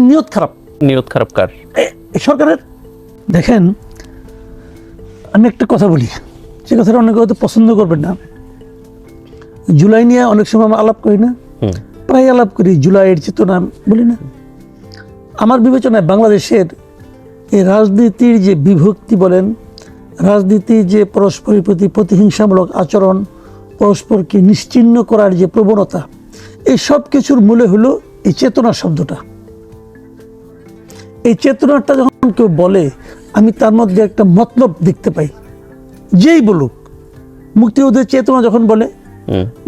নিয়ত খারাপ। নিয়ত খারাপ কার? সরকারের। দেখেন, আমি একটা কথা বলি, সে কথাটা অনেকে হয়তো পছন্দ করবেন না। জুলাই নিয়ে অনেক সময় আমরা আলাপ করি না, প্রায় আলাপ করি, জুলাইয়ের চেতনা বলি না। আমার বিবেচনায় বাংলাদেশের এই রাজনীতির যে বিভক্তি বলেন, রাজনীতির যে পরস্পরের প্রতি প্রতিহিংসামূলক আচরণ, পরস্পরকে নিশ্চিহ্ন করার যে প্রবণতা, এই সব কিছুর মূলে হলো এই চেতনা শব্দটা। এই চেতনাটা যখন কেউ বলে, আমি তার মধ্যে একটা মতলব দেখতে পাই। যেই বলুক, মুক্তিযুদ্ধের চেতনা যখন বলে,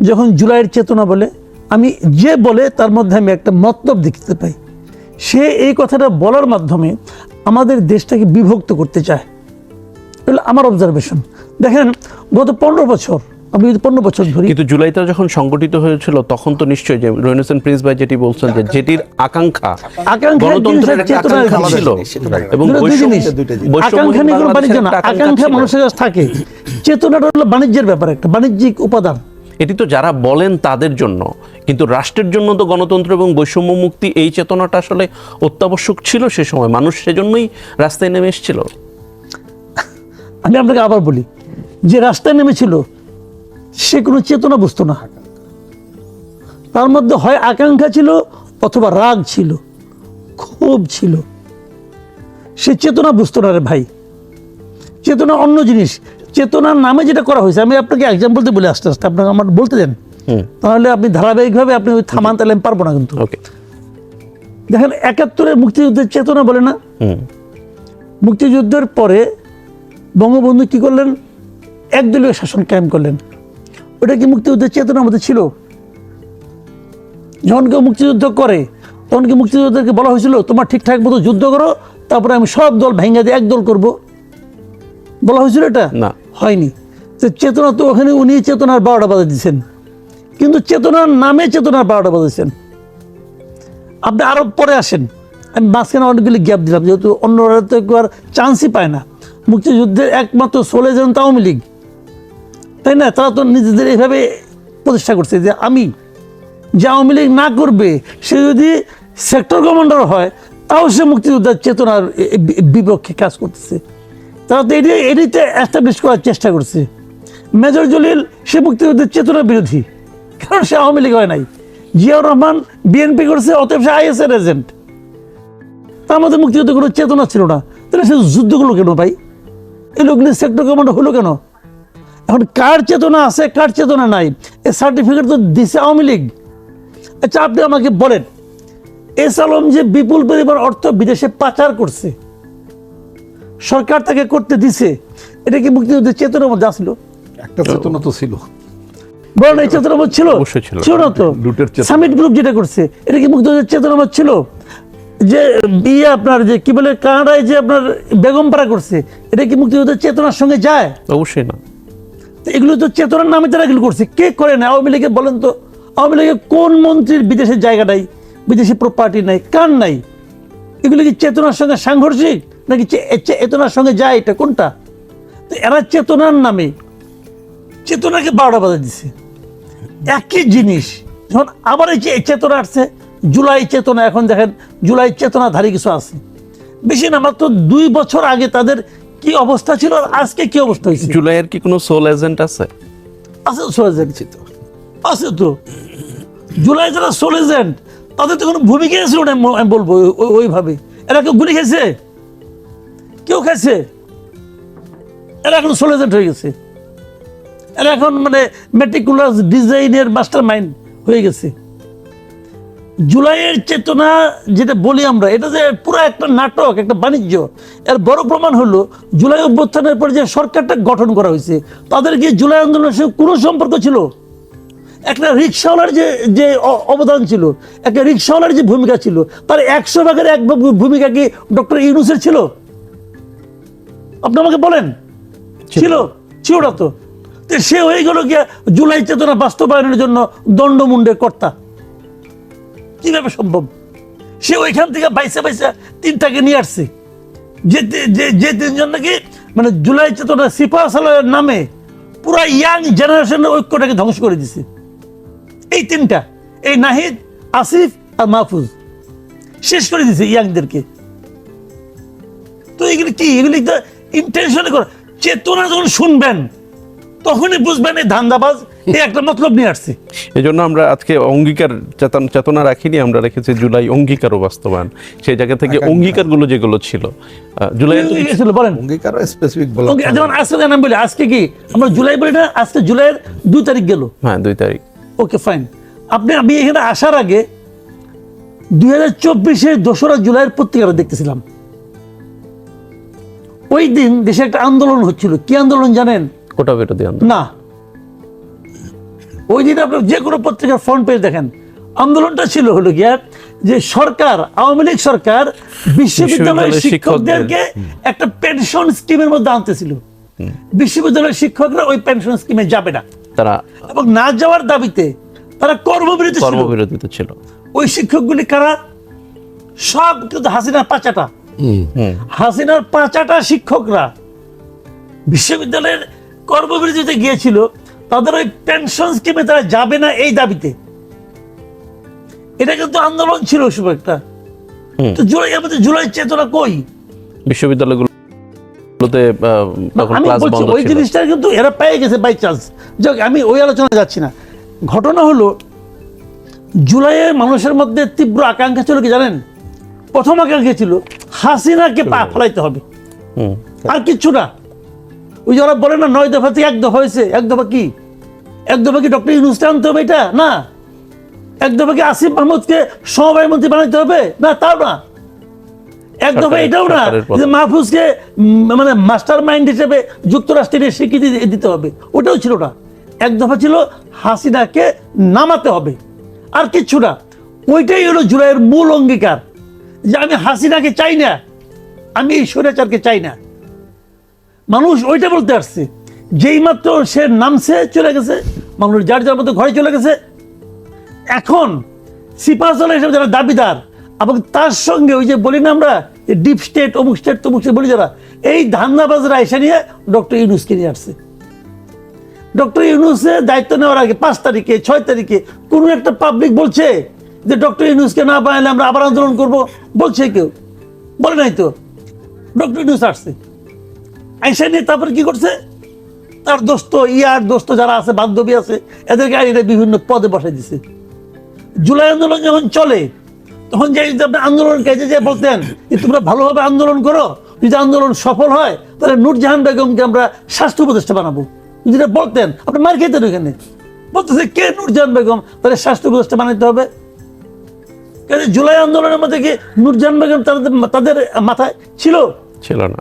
যখন জুলাইয়ের চেতনা বলে, আমি যে বলে তার মধ্যে আমি একটা মতলব দেখতে পাই। সে এই কথাটা বলার মাধ্যমে আমাদের দেশটাকে বিভক্ত করতে চায়। এগুলো আমার অবজারভেশন। দেখেন, গত 15 বছর, আমি যদি 15 বছর ধরি, কিন্তু জুলাইটা যখন সংগঠিত হয়েছিল তখন তো নিশ্চয়ই যে রহিন হোসেন প্রিন্স ভাই যেটি বলছেন যে যেটির আকাঙ্ক্ষা গণতন্ত্রের একটা আকাঙ্ক্ষা ছিল, এবং আকাঙ্ক্ষা নিয়ে কোনো বাণিজ্য না, আকাঙ্ক্ষা মানুষের কাছে থাকে। চেতনাটা হলো বাণিজ্যের ব্যাপার, একটা বাণিজ্যিক উপাদান। এটি তো যারা বলেন তাদের জন্য, কিন্তু রাষ্ট্রের জন্য তো গণতন্ত্র এবং বৈষম্য মুক্তি এই চেতনাটা আসলে অত্যাবশ্যক ছিল সে সময়। মানুষ সেজন্যই রাস্তায় নেমে এসেছিল। আমি আপনাকে আবার বলি, যে রাস্তায় নেমেছিল সে কোনো চেতনা বুঝতো না। তার মধ্যে হয় আকাঙ্ক্ষা ছিল অথবা রাগ ছিল, ক্ষোভ ছিল। সে চেতনা বুঝতো না রে ভাই। চেতনা অন্য জিনিস। চেতনার নামে যেটা করা হয়েছে, আমি আপনাকে এক্সাম্পল দিয়ে বলে আস্তে আস্তে, আপনাকে আমার বলতে দেন, তাহলে আপনি ধারাবাহিকভাবে আপনি ওই থামান, তাহলে আমি পারবো না। কিন্তু দেখেন, ৭১-এ মুক্তিযুদ্ধের চেতনা বলে না, মুক্তিযুদ্ধের পরে বঙ্গবন্ধু কি করলেন? একদলীয় শাসন কায়েম করলেন। ওটা কি মুক্তিযুদ্ধের চেতনার মধ্যে ছিল? যখন কেউ মুক্তিযুদ্ধ করে তখন কি মুক্তিযোদ্ধাদেরকে বলা হয়েছিল তোমার ঠিকঠাক মতো যুদ্ধ করো, তারপরে আমি সব দল ভেঙে দিয়ে এক দল করবো? বলা হয়েছিল এটা? না, হয়নি। তো চেতনা তো ওখানে উনি চেতনার 12টা বাজে দিচ্ছেন, কিন্তু চেতনার নামে চেতনার 12টা বাজেছেন। আপনি আরো পরে আসেন, আমি মাঝখানে অনেকগুলি গ্যাপ দিলাম, যেহেতু অন্যরা তো একবার চান্সই পায় না। মুক্তিযুদ্ধের একমাত্র চলে যান আওয়ামী লীগ, তাই না? তারা তো নিজেদের এইভাবে প্রতিষ্ঠা করছে যে আমি, যে আওয়ামী লীগ না করবে সে যদি সেক্টর কমান্ডার হয় তাও সে মুক্তিযোদ্ধার চেতনার বিপক্ষে কাজ করতেছে। তারা তো এটিতে এস্টাবলিশ করার চেষ্টা করছে। মেজর জলিল সে মুক্তিযুদ্ধের চেতনার বিরোধী, কারণ সে আওয়ামী লীগ হয় নাই। জিয়াউর রহমান বিএনপি করছে, অতএব সে আইএসএর এজেন্ট। তার মধ্যে মুক্তিযুদ্ধ কোনো চেতনা ছিল না। তাহলে সে যুদ্ধগুলো কেন ভাই? এই লোকগুলি সেক্টর কমান্ডার হলো কেন? এখন কার চেতনা আছে, কার চেতনা নাই, এ সার্টিফিকেট তো দিছে আওয়ামী লীগ। আচ্ছা, আপনি আমাকে বলেন, এস আলম যে বিপুল পরিমাণ অর্থ বিদেশে পাচার করছে, সরকার তাকে করতে দিছে, এটা কি মুক্তিযুদ্ধের চেতনার মধ্যে আসলো? একটা চেতনা তো ছিল, বলেন, এই চেতনার মধ্যে ছিল? ছিল না তো। সামিট গ্রুপ যেটা করছে, এটা কি মুক্তিযুদ্ধের চেতনার মধ্যে ছিল? যে বিয়ে আপনার যে কি বলে কানাডায় যে আপনার বেগমপাড়া করছে, এটা কি মুক্তিযুদ্ধের চেতনার সঙ্গে যায়? অবশ্যই না। এগুলো তো চেতনার নামে তারা এগুলো করছে। কে করে না? আওয়ামী লীগে বলেন তো, আওয়ামী লীগে কোন মন্ত্রীর বিদেশের জায়গা নাই, বিদেশি প্রপার্টি নাই, কার নাই? এগুলো কি চেতনার সঙ্গে সাংঘর্ষিক নাকি চেতনার সঙ্গে যায়? এটা কোনটা? তো এরা চেতনার নামে চেতনাকে 12টা বাজে দিছে। একই জিনিস যখন আবার এই চেতনা আসছে, জুলাই চেতনা, এখন দেখেন জুলাই চেতনাধারী কিছু আছে, বেশি না, মাত্র 2 বছর আগে তাদের কি অবস্থা ছিল আর আজকে কি অবস্থা হয়েছে। জুলাইয়ের কি কোনো সোল এজেন্ট আছে? আছে, সোল এজেন্ট আছে তো। জুলাই যারা সোল এজেন্ট তাদের তো কোনো ভূমিকা ছিল না, আমি বলবো ওইভাবে। এরা কেউ গুলি খেয়েছে? কেউ খেয়েছে? এরা এখন সোল এজেন্ট হয়ে গেছে। এরা এখন মানে মেটিকুলাস ডিজাইনের মাস্টার মাইন্ড হয়ে গেছে। জুলাইয়ের চেতনা যেটা বলি আমরা, এটা যে পুরো একটা নাটক, একটা বাণিজ্য। এর বড় প্রমাণ হলো জুলাই অভ্যুত্থানের পর যে সরকারটা গঠন করা হয়েছে, তাদেরকে জুলাই আন্দোলনের সঙ্গে কোনো সম্পর্ক ছিল? একটা রিক্সাওয়ালার যে অবদান ছিল, একটা রিক্সাওয়ালার যে ভূমিকা ছিল, তার 100 ভাগের 1 ভাগ ভূমিকা কি ডক্টর ইউনূসের ছিল? আপনি আমাকে বলেন, ছিল? ছিল না তো। সে হয়ে গেল গিয়া জুলাই চেতনা বাস্তবায়নের জন্য দণ্ডমুণ্ডের কর্তা। কিভাবে সম্ভব? সে ওইখান থেকে বাইসা 3টাকে নিয়ে আসছে, যে 3জন নাকি মানে জুলাই চেতনা সিপাহ সালারের নামে পুরা ইয়াং জেনারেশনের ঐক্যটাকে ধ্বংস করে দিছে। এই 3টা, এই নাহিদ, আসিফ আর মাহফুজ, শেষ করে দিয়েছে ইয়াংদেরকে। তো এগুলি কি, এগুলি তো ইন্টেনশনে করে। চেতনা যখন শুনবেন তখনই বুঝবেন এই ধান্দাবাজ এই একটা মতলব নিয়ে আসছে। এই জন্য আমরা আজকে অঙ্গীকার চেতনা রাখিনি, আমরা রেখেছি জুলাই অঙ্গীকার ও বাস্তবায়ন। সেই জায়গা থেকে অঙ্গীকারগুলো যেগুলো ছিল জুলাই ছিল বলেন অঙ্গীকার স্পেসিফিক বলা ওকে, যেমন আজকে আমি বলি, আজকে কি আমরা জুলাই বলি না, আজকে জুলাইয়ের 2 তারিখ গেল। হ্যাঁ 2 তারিখ। Okay fine. আমি এখানে আসার আগে 2024-এর 2রা জুলাইয়ের পত্রিকাটা দেখতেছিলাম। ওই দিন দেশে একটা আন্দোলন হচ্ছিল। কি আন্দোলন জানেন? কোটা বিরোধী আন্দোলন। না, ওই দিন আপনার যে কোনো পত্রিকার ফ্রন্ট পেজ দেখেন, আন্দোলনটা ছিল হলো গিয়া যে সরকার, আওয়ামী লীগ সরকার বিশ্ববিদ্যালয়ের শিক্ষকদেরকে একটা পেনশন স্কিমের মধ্যে আনতেছিল। বিশ্ববিদ্যালয়ের শিক্ষকরা ওই পেনশন স্কিমে যাবে না, তারা এবং না যাওয়ার দাবিতে তারা কর্মবিরতিতে ছিল। ওই শিক্ষকগুলি কারা? সব কিন্তু হাসিনার পাচাটা। হাসিনার পাচাটা শিক্ষকরা বিশ্ববিদ্যালয়ের কর্মবিরতিতে গিয়েছিল, তাদের ওই পেনশন স্কিমে তারা যাবে না এই দাবিতে। এটা কিন্তু আন্দোলন ছিল সব একটা। তো জুলাই চেতনা কই? বিশ্ববিদ্যালয়গুলোতে তখন আমি ক্লাস বলছি বন্ধ ওই ছিল। জিনিসটা কিন্তু এরা পেয়ে গেছে বাই চান্স। যাক, আমি ওই আলোচনায় যাচ্ছি না। ঘটনা হলো জুলাইয়ে মানুষের মধ্যে তীব্র আকাঙ্ক্ষা ছিল কি জানেন? প্রথম আকাঙ্ক্ষা ছিল হাসিনাকে পা ফেলাইতে হবে, আর কিচ্ছু না। ওই যারা বলে না 9 দফা থেকে 1 দফা হয়েছে, 1 দফা কি? 1 দফা কি ডক্টর ইউনূসকে আনতে হবে? এটা না। 1 দফা কি আসিফ মাহমুদকে সমবায় মন্ত্রী বানাইতে হবে? না, তাও না। 1 দফা এটাও না যে মাহফুজকে মানে মাস্টার মাইন্ড হিসেবে যুক্তরাষ্ট্রের স্বীকৃতি দিতে হবে, ওটাও ছিল না। 1 দফা ছিল হাসিনাকে নামাতে হবে, আর কিচ্ছু না। ওইটাই হলো জুলাইয়ের মূল অঙ্গীকার, যে আমি হাসিনাকে চাই না, আমি এই স্বৈরাচারকে চাই না। মানুষ ওইটা বলতে আসছে। যেই মাত্র সে নামছে, চলে গেছে, মানুষ যার যার মতো ঘরে চলে গেছে। এখন সিপাহসালা হিসেবে যারা দাবিদার, এবং তার সঙ্গে ওই যে বলি না আমরা ডিপ স্টেট, অমুক স্টেট, তমুক স্টেট বলি যারা, এই ধান্দাবাজরা এসে নিয়ে ডক্টর ইউনূসকে নিয়ে আসছে। ডক্টর ইউনূসের দায়িত্ব নেওয়ার আগে 5 তারিখে 6 তারিখে কোনো একটা পাবলিক বলছে যে ডক্টর ইউনূসকে না বানাইলে আমরা আবার আন্দোলন করব? বলছে কেউ? বলে নাই তো। ডক্টর ইউনূস আসছে, আইসা নিয়ে তারপরে কি করছে? তার দোস্ত দোস্ত যারা আছে, বান্ধবী আছে, এদেরকে আইনে বিভিন্ন পদে বসাই দিছে। জুলাই আন্দোলন যখন চলে, তখন যে আপনি আন্দোলন কাজে যে বলতেন যে তোমরা ভালোভাবে আন্দোলন করো, যদি আন্দোলন সফল হয় তাহলে নূরজাহান বেগমকে আমরা স্বাস্থ্য উপদেষ্টা বানাবো, যেটা বলতেন, আপনি মার খেতেন ওইখানে। বলতেছে কে নূরজাহান বেগম, তাহলে স্বাস্থ্য উপদেষ্টা বানাইতে হবে। জুলাই আন্দোলনের মধ্যে কি নূরজাহান বেগম তাদের মাথায় ছিল? ছিল না,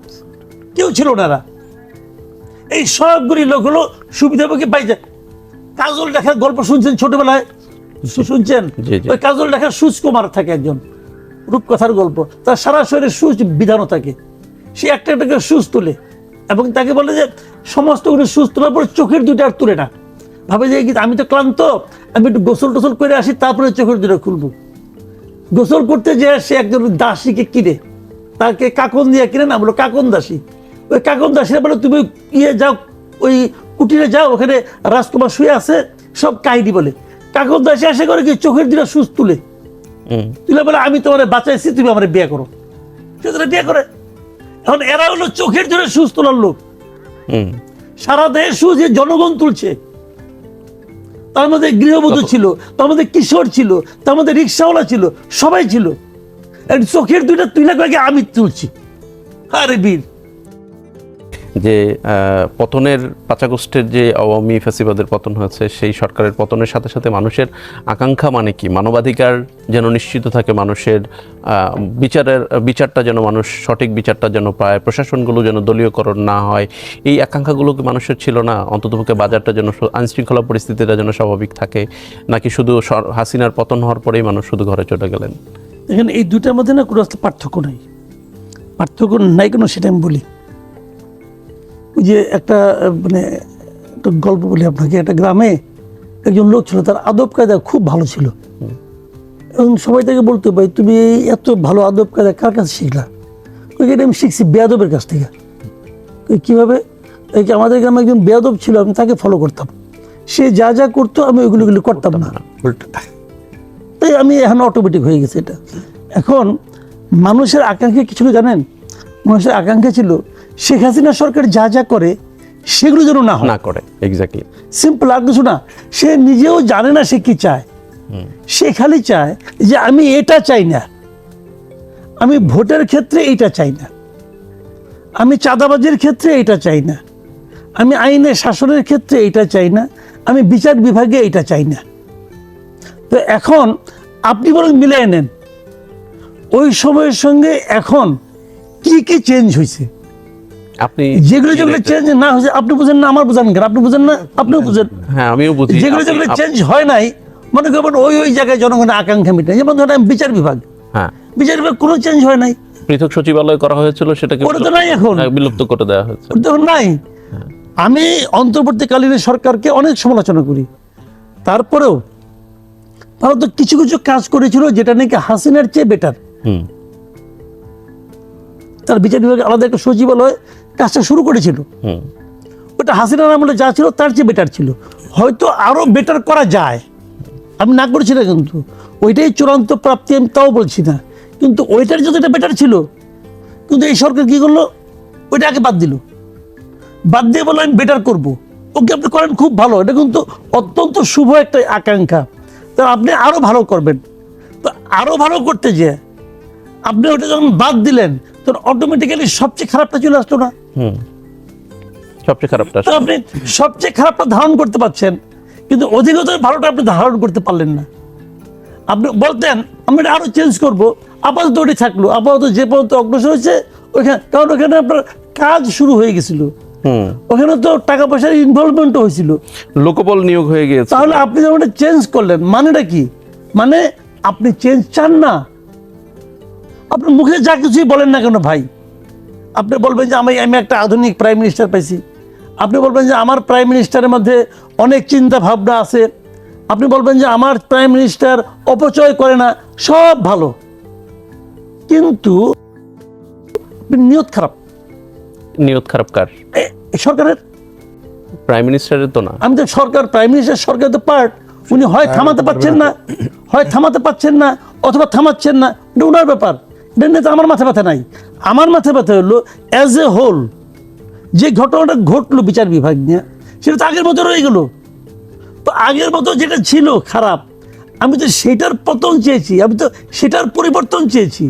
কেউ ছিল না। এই সবগুলি লোক হলো সুবিধাভোগী পাইছে। কাজল লেখার গল্প শুনছেন ছোটবেলায়? শুনছেন? ওই কাজল লেখার সুচ কুমার থাকে একজন, রূপকথার গল্প। তার সারা শরীরে সুচ বিধানো থাকে, সে একটা একটা করে সুচ তুলে, এবং তাকে বলে যে সমস্ত সুচ তোলার পরে চোখের 2টা আর তুলে না, ভাবে যে আমি তো ক্লান্ত, আমি একটু গোসল টোসল করে আসি, তারপরে চোখের 2টা খুলবো। গোসল করতে যে সে একজন দাসীকে কিনে, তাকে কাকন দিয়ে কিনে, না বলো কাকন দাসী। ওই কাকন দাসীরা বলে তুমি যাও, ওই কুটিরে যাও, ওখানে রাজকুমার শুয়ে আছে, সব কাহিনী বলে। কাকন দাসী আসে করে কি চোখের 2টা সুচ তুলে বলে আমি তোমার বাঁচাইছি, তুমি আমার বিয়ে করো। সে বিয়ে করে। এখন এরা হলো চোখের 2টা সুচ তোলার লোক। সারা দেশে সুচ জনগণ তুলছে। তার মধ্যে গৃহবধূ ছিল, তার মধ্যে কিশোর ছিল, তার মধ্যে রিক্সাওয়ালা ছিল, সবাই ছিল। চোখের 2টা তুলে কয়েক আমি তুলছি। আরে বীর, যে পতনের পাচাগোষ্ঠের যে আওয়ামী ফ্যাসিবাদের পতন হয়েছে, সেই সরকারের পতনের সাথে সাথে মানুষের আকাঙ্ক্ষা মানে কি? মানবাধিকার যেন নিশ্চিত থাকে, মানুষের বিচারটা যেন মানুষ সঠিক বিচারটা যেন পায়, প্রশাসনগুলো যেন দলীয়করণ না হয়, এই আকাঙ্ক্ষাগুলো কি মানুষের ছিল না? অন্ততপক্ষে বাজারটা যেন, আইনশৃঙ্খলা পরিস্থিতিটা যেন স্বাভাবিক থাকে, নাকি শুধু হাসিনার পতন হওয়ার পরেই মানুষ শুধু ঘরে চলে গেলেন? দেখেন, এই দুটার মধ্যে না কোনো পার্থক্য নাই। পার্থক্য নাই কেন সেটা আমি বলি। ওই যে একটা মানে একটা গল্প বলি আপনাকে। একটা গ্রামে একজন লোক ছিল, তার আদব কায়দা খুব ভালো ছিল, এবং সবাই তাকে বলতো ভাই তুমি এত ভালো আদব কায়দা কার কাছে শিখলা? এটা আমি শিখছি বেয়াদবের কাছ থেকে। কীভাবে? আমাদের গ্রামে একজন বেয়াদব ছিল, আমি তাকে ফলো করতাম, সে যা যা করতো আমি ওইগুলো করতাম না, তাই আমি এখন অটোমেটিক হয়ে গেছে এটা। এখন মানুষের আকাঙ্ক্ষা কিছু জানেন, মানুষের আকাঙ্ক্ষা ছিল শেখ হাসিনা সরকার যা যা করে সেগুলো যেন না হয়, না করে, এক্স্যাক্টলি। সিম্পল, আর কিছু না। সে নিজেও জানে না সে কি চায়, সে খালি চায় যে আমি এটা চাই না, আমি ভোটের ক্ষেত্রে এইটা চাই না, আমি চাঁদাবাজির ক্ষেত্রে এটা চাই না, আমি আইনে শাসনের ক্ষেত্রে এটা চাই না, আমি বিচার বিভাগে এটা চাই না। তো এখন আপনি বরং মিলিয়ে নেন ওই সময়ের সঙ্গে এখন কি কি চেঞ্জ হয়েছে। আপনি যেগুলো যেগুলো চেঞ্জ না হয়েছে আপনি বুঝেন না, আমার বুঝেন কেন? আপনি বুঝেন না, আপনিও বুঝেন। হ্যাঁ, আমিও বুঝি। যেগুলো যেগুলো চেঞ্জ হয় নাই, মনে করবেন ওই জায়গায় জনগণের আকাঙ্ক্ষা মিটায়। যেমন ধরেন বিচার বিভাগ, হ্যাঁ, বিচার বিভাগ কোনো চেঞ্জ হয় নাই, পৃথক সচিবালয় করা হয়েছিল, সেটাকে ওটা তো নাই এখন, বিলুপ্ত করে দেওয়া হয়েছে। ওটা তো নাই। আমি অন্তর্বর্তীকালীন সরকারকে অনেক সমালোচনা করি, তারপরেও তারা তো কিছু কিছু কাজ করেছিল যেটা নাকি হাসিনার চেয়ে বেটার। হুম, তার বিচার বিভাগে আলাদা একটা সচিবালয় কাজটা শুরু করেছিল, হুম, ওটা হাসিনার আমলে যা ছিল তার চেয়ে বেটার ছিল, হয়তো আরো বেটার করা যায়, আমি না করছি না, কিন্তু ওইটাই চূড়ান্ত প্রাপ্তি আমি তাও বলছি না, কিন্তু ওইটার যদি এটা বেটার ছিল, কিন্তু এই সরকার কি করলো, ওইটা আগে বাদ দিল, বাদ দিয়ে বললো আমি বেটার করবো। ওকে আপনি করেন, খুব ভালো, এটা কিন্তু অত্যন্ত শুভ একটা আকাঙ্ক্ষা, তা আপনি আরো ভালো করবেন। তো আরো ভালো করতে যে আপনি ওটা যখন বাদ দিলেন তখন অটোমেটিক্যালি সবচেয়ে খারাপটা চলে আসতো না? হুম, সবচেয়ে খারাপটা। তো আপনি সবচেয়ে খারাপটা ধারণ করতে পারছেন, কিন্তু অধিকতর ভালোটা আপনি ধারণ করতে পারলেন না। আপনি বলতেন আমি এটা আরো চেঞ্জ করবো, আপাতত ওটি থাকলো, আপাতত যে পর্যন্ত অগ্রসর হয়েছে ওইখানে, কারণ ওখানে আপনার কাজ শুরু হয়ে গেছিল, হুম, ওখানে তো টাকা পয়সার ইনভলভমেন্টও হয়েছিল। লোকবল নিয়োগ হয়ে গিয়েছে। তাহলে আপনি যখন চেঞ্জ করলেন মানেটা কি? মানে আপনি চেঞ্জ চান না। আপনি মুখে যা কিছুই বলেন না কেন ভাই, আপনি বলবেন যে আমি একটা আধুনিক প্রাইম মিনিস্টার পাইছি, আপনি বলবেন যে আমার প্রাইম মিনিস্টারের মধ্যে অনেক চিন্তা ভাবনা আছে, আপনি বলবেন যে আমার প্রাইম মিনিস্টার অপচয় করে না, সব ভালো, কিন্তু নিয়ত খারাপ। নিয়ত খারাপ কার? এই সরকারের, প্রাইম মিনিস্টারের তো না। আমি তো সরকার, প্রাইম মিনিস্টার সরকার তো পার্ট, উনি হয় থামাতে পারছেন না, হয় থামাতে পারছেন না, অথবা থামাচ্ছেন না, এটা ওনার ব্যাপার, এটা নিয়ে তো আমার মাথা ব্যথা নাই। আমার মাথা ব্যথা হলো অ্যাজ এ হোল যে ঘটনাটা ঘটলো বিচার বিভাগ নিয়ে, সেটা তো আগের মতো রয়ে গেল। তো আগের মতো যেটা ছিল খারাপ, আমি তো সেটার পতন চেয়েছি, আমি তো সেটার পরিবর্তন চেয়েছি।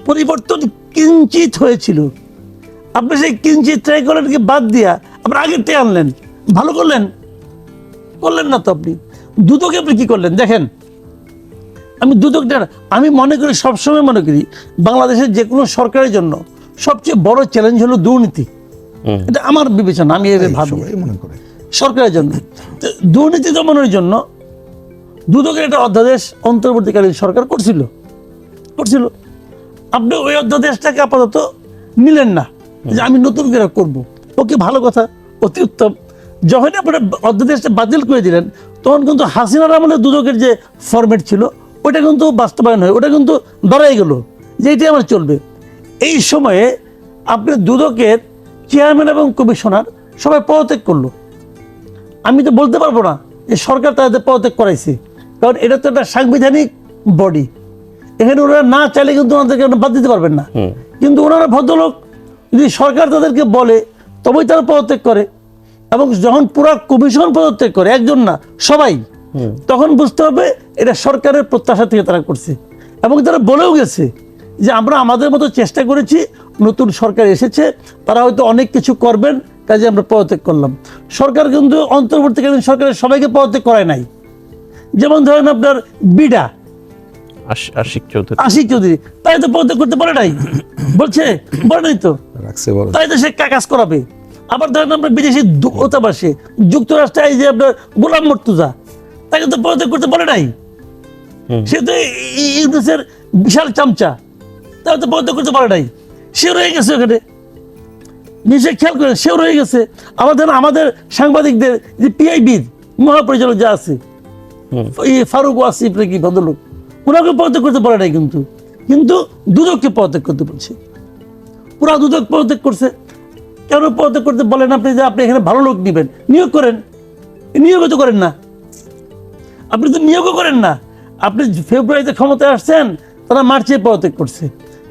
পরিবর্তন কিঞ্চিত হয়েছিল, আপনি সেই কিঞ্চিত ট্রাই করার বাদ দিয়া আপনি আগেরটাই আনলেন, ভালো করলেন? করলেন না তো। আপনি দুদকে আপনি কি করলেন দেখেন, আমি দুদকটা আমি মনে করি, সবসময় মনে করি বাংলাদেশের যে কোনো সরকারের জন্য সবচেয়ে বড় চ্যালেঞ্জ হলো দুর্নীতি। এটা আমার বিবেচনা, আমি এভাবে ভাবি সবাই মনে করে। সরকারের জন্য। তো দুর্নীতি দমনের জন্য দুদকের একটা অধ্যাদেশ অন্তর্বর্তীকালীন সরকার করছিল। আপনি ওই অধ্যাদেশটাকে আপাতত নিলেন না যে আমি নতুন করে করবো, ওকে ভালো কথা, অতি উত্তম। যখনই আপনারা অধ্যাদেশটা বাতিল করে দিলেন তখন কিন্তু হাসিনার আমলে দুদকের যে ফরম্যাট ছিল ওটা কিন্তু বাস্তবায়ন হয়, ওটা কিন্তু দাঁড়াই গেল যে এটাই আমার চলবে। এই সময়ে আপনি দুদকের চেয়ারম্যান এবং কমিশনার সবাই পদত্যাগ করলো। আমি তো বলতে পারবো না যে সরকার তাদের পদত্যাগ করাইছে, কারণ এটা তো একটা সাংবিধানিক বডি, এখানে ওনারা না চাইলে কিন্তু ওনাদেরকে বাদ দিতে পারবেন না। কিন্তু ওনারা ভদ্রলোক, যদি সরকার তাদেরকে বলে তবেই তারা পদত্যাগ করে, এবং যখন পুরা কমিশন পদত্যাগ করে, একজন না সবাই, তখন বুঝতে হবে এটা সরকারের প্রত্যাশা থেকে তারা করছে। এবং তারা বলেও গেছে যে আমরা আমাদের মতো চেষ্টা করেছি, নতুন সরকার এসেছে, তারা হয়তো অনেক কিছু করবেন, কাজে আমরা পদত্যাগ করলাম। সরকার কিন্তু অন্তর্বর্তীকালীন সরকারের সবাইকে পদত্যাগ করায় নাই। যেমন ধরেন আপনার বিডা আশিক চৌধুরী, তাই তো পদত্যাগ করতে পারে নাই, বলছে বলে নাই তো, রাখছে বড়। তাই তো সে কাজ করাবে। আবার ধরেন আপনার বিদেশি দূতাবাসে যুক্তরাষ্ট্রে এই যে আপনার গোলাম মর্তুজা, তাকে তো পদত্যাগ করতে বলে নাই, সে তো ইউনুসের বিশাল চামচা, তাকে তো পদত্যাগ করতে পারে নাই, সে রয়ে গেছে ওখানে। নিশ্চয়ই খেয়াল করেন, সেও রয়ে গেছে। আমাদের সাংবাদিকদের যে পিআইবি মহাপরিচালক যা আছে, এই ফারুক ওয়াসিফ নাকি ভদ্রলোক, ওনাকে পদত্যাগ করতে পারে নাই, কিন্তু দুদককে পদত্যাগ করতে বলছে। পুরা দুদক পদত্যাগ করছে। কেন পদত্যাগ করতে বলেন আপনি? যে আপনি এখানে ভালো লোক নেবেন, নিয়োগ করেন। নিয়োগও তো করেন না, আপনি তো নিয়োগও করেন না। আপনি ফেব্রুয়ারিতে ক্ষমতায় আসছেন, তারা মার্চে পদত্যাগ করছে।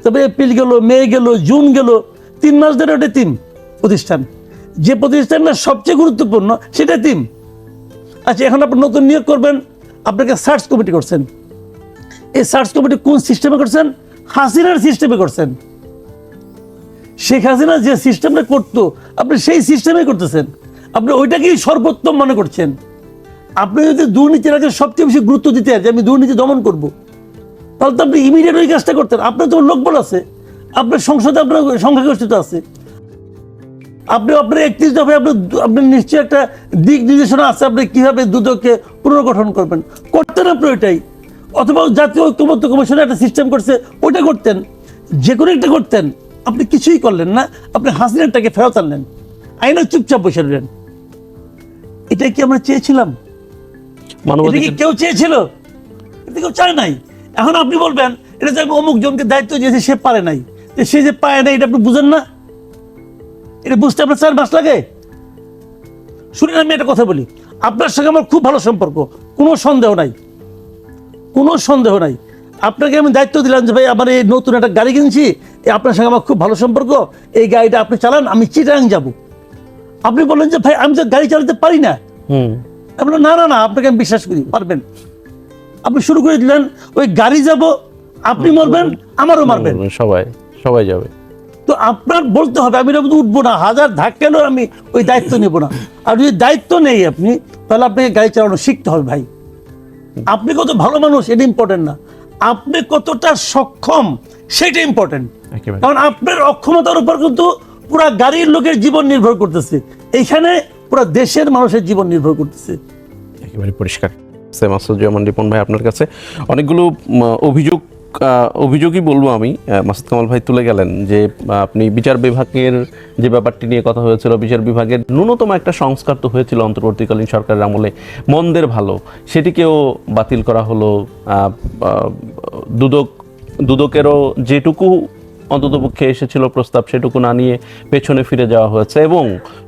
তবে এপ্রিল গেল, মে গেল, জুন গেল, 3 মাস ধরে ওটা টিম প্রতিষ্ঠান। যে প্রতিষ্ঠানটা সবচেয়ে গুরুত্বপূর্ণ সেটা টিম। আচ্ছা, এখন আপনি নতুন নিয়োগ করবেন, আপনাকে সার্চ কমিটি করছেন। এই সার্চ কমিটি কোন সিস্টেমে করছেন? হাসিনার সিস্টেমে করছেন। শেখ হাসিনা যে সিস্টেমটা করতো আপনি সেই সিস্টেমে করতেছেন, আপনি ওইটাকেই সর্বোত্তম মনে করছেন। আপনি যদি দুর্নীতির আগে সবচেয়ে বেশি গুরুত্ব দিতেন যে আমি দুর্নীতি দমন করব, তাহলে তো আপনি ইমিডিয়েট ওই কাজটা করতেন। আপনার তো লোকবল আছে, আপনার সংসদে আপনার সংখ্যাগরিষ্ঠতা আছে, আপনি আপনার 31 দফায় আপনার নিশ্চয়ই একটা দিক নির্দেশনা আছে আপনি কিভাবে দুদককে পুনর্গঠন করবেন। করতেন আপনি ওইটাই, অথবা জাতীয় ঐক্যমত্য কমিশনে একটা সিস্টেম করছে ওইটা করতেন, যে কোনো একটা করতেন। আপনি কিছুই করলেন না, আপনি হাসিনারটাকে ফেরত আনলেন, আইনে চুপচাপ বসে রইলেন। এটাই কি আমরা চেয়েছিলাম? এটা কি কেউ চেয়েছিল? এটা কেউ চায় নাই। এখন আপনি বলবেন এটা যে আমি অমুক জনকে দায়িত্ব দিয়েছি সে পারে নাই, সে যে পায় নাই এটা আপনি বুঝেন না? এটা বুঝতে আপনার 4 মাস লাগে? শুনুন, আমি একটা কথা বলি, আপনার সঙ্গে আমার খুব ভালো সম্পর্ক, কোনো সন্দেহ নাই, কোনো সন্দেহ নাই। আপনাকে আমি দায়িত্ব দিলাম যে ভাই আমার এই নতুন একটা গাড়ি কিনছি, আপনার সঙ্গে আমার খুব ভালো সম্পর্ক, এই গাড়িটা আপনি চালান, আমি চিটাগাং যাব। আপনি বললেন যে ভাই আমি তো গাড়ি চালাতে পারি না। আমি বললাম না না না, আপনাকে আমি বিশ্বাস করি পারবেন। আপনি শুরু করে দিলেন, ওই গাড়ি যাব, আপনি মরবেন, আমারও মারবেন, সবাই যাবে। তো আপনার বলতে হবে আমি উঠবো না, 1000 ধাক্কালো আমি ওই দায়িত্ব নেব না। আর যদি দায়িত্ব নেই আপনি, তাহলে আপনাকে গাড়ি চালানো শিখতে হবে ভাই। আপনি কত ভালো মানুষ এটা ইম্পর্টেন্ট না, আপনি কতটা সক্ষম সেটা ইম্পর্টেন্ট। কারণ আপনার অক্ষমতার উপর কিন্তু পুরা গাড়ির লোকের জীবন নির্ভর করতেছে, এইখানে পুরা দেশের মানুষের জীবন নির্ভর করতেছে। একেবারে পরিষ্কার। মাসুদুজ্জামান রিপন ভাই, আপনার কাছে অনেকগুলো অভিযোগই বলবো আমি। মাসুদ কামাল ভাই তুলে গেলেন যে আপনি বিচার বিভাগের যে ব্যাপারটি নিয়ে কথা হয়েছিল, বিচার বিভাগের ন্যূনতম একটা সংস্কার তো হয়েছিল অন্তর্বর্তীকালীন সরকারের আমলে, মন্দের ভালো, সেটিকেও বাতিল করা হলো। দুদকেরও যেটুকু অন্ততপক্ষে এসেছিল প্রস্তাব সেটুকু না নিয়ে পেছনে ফিরে যাওয়া হয়েছে, এবং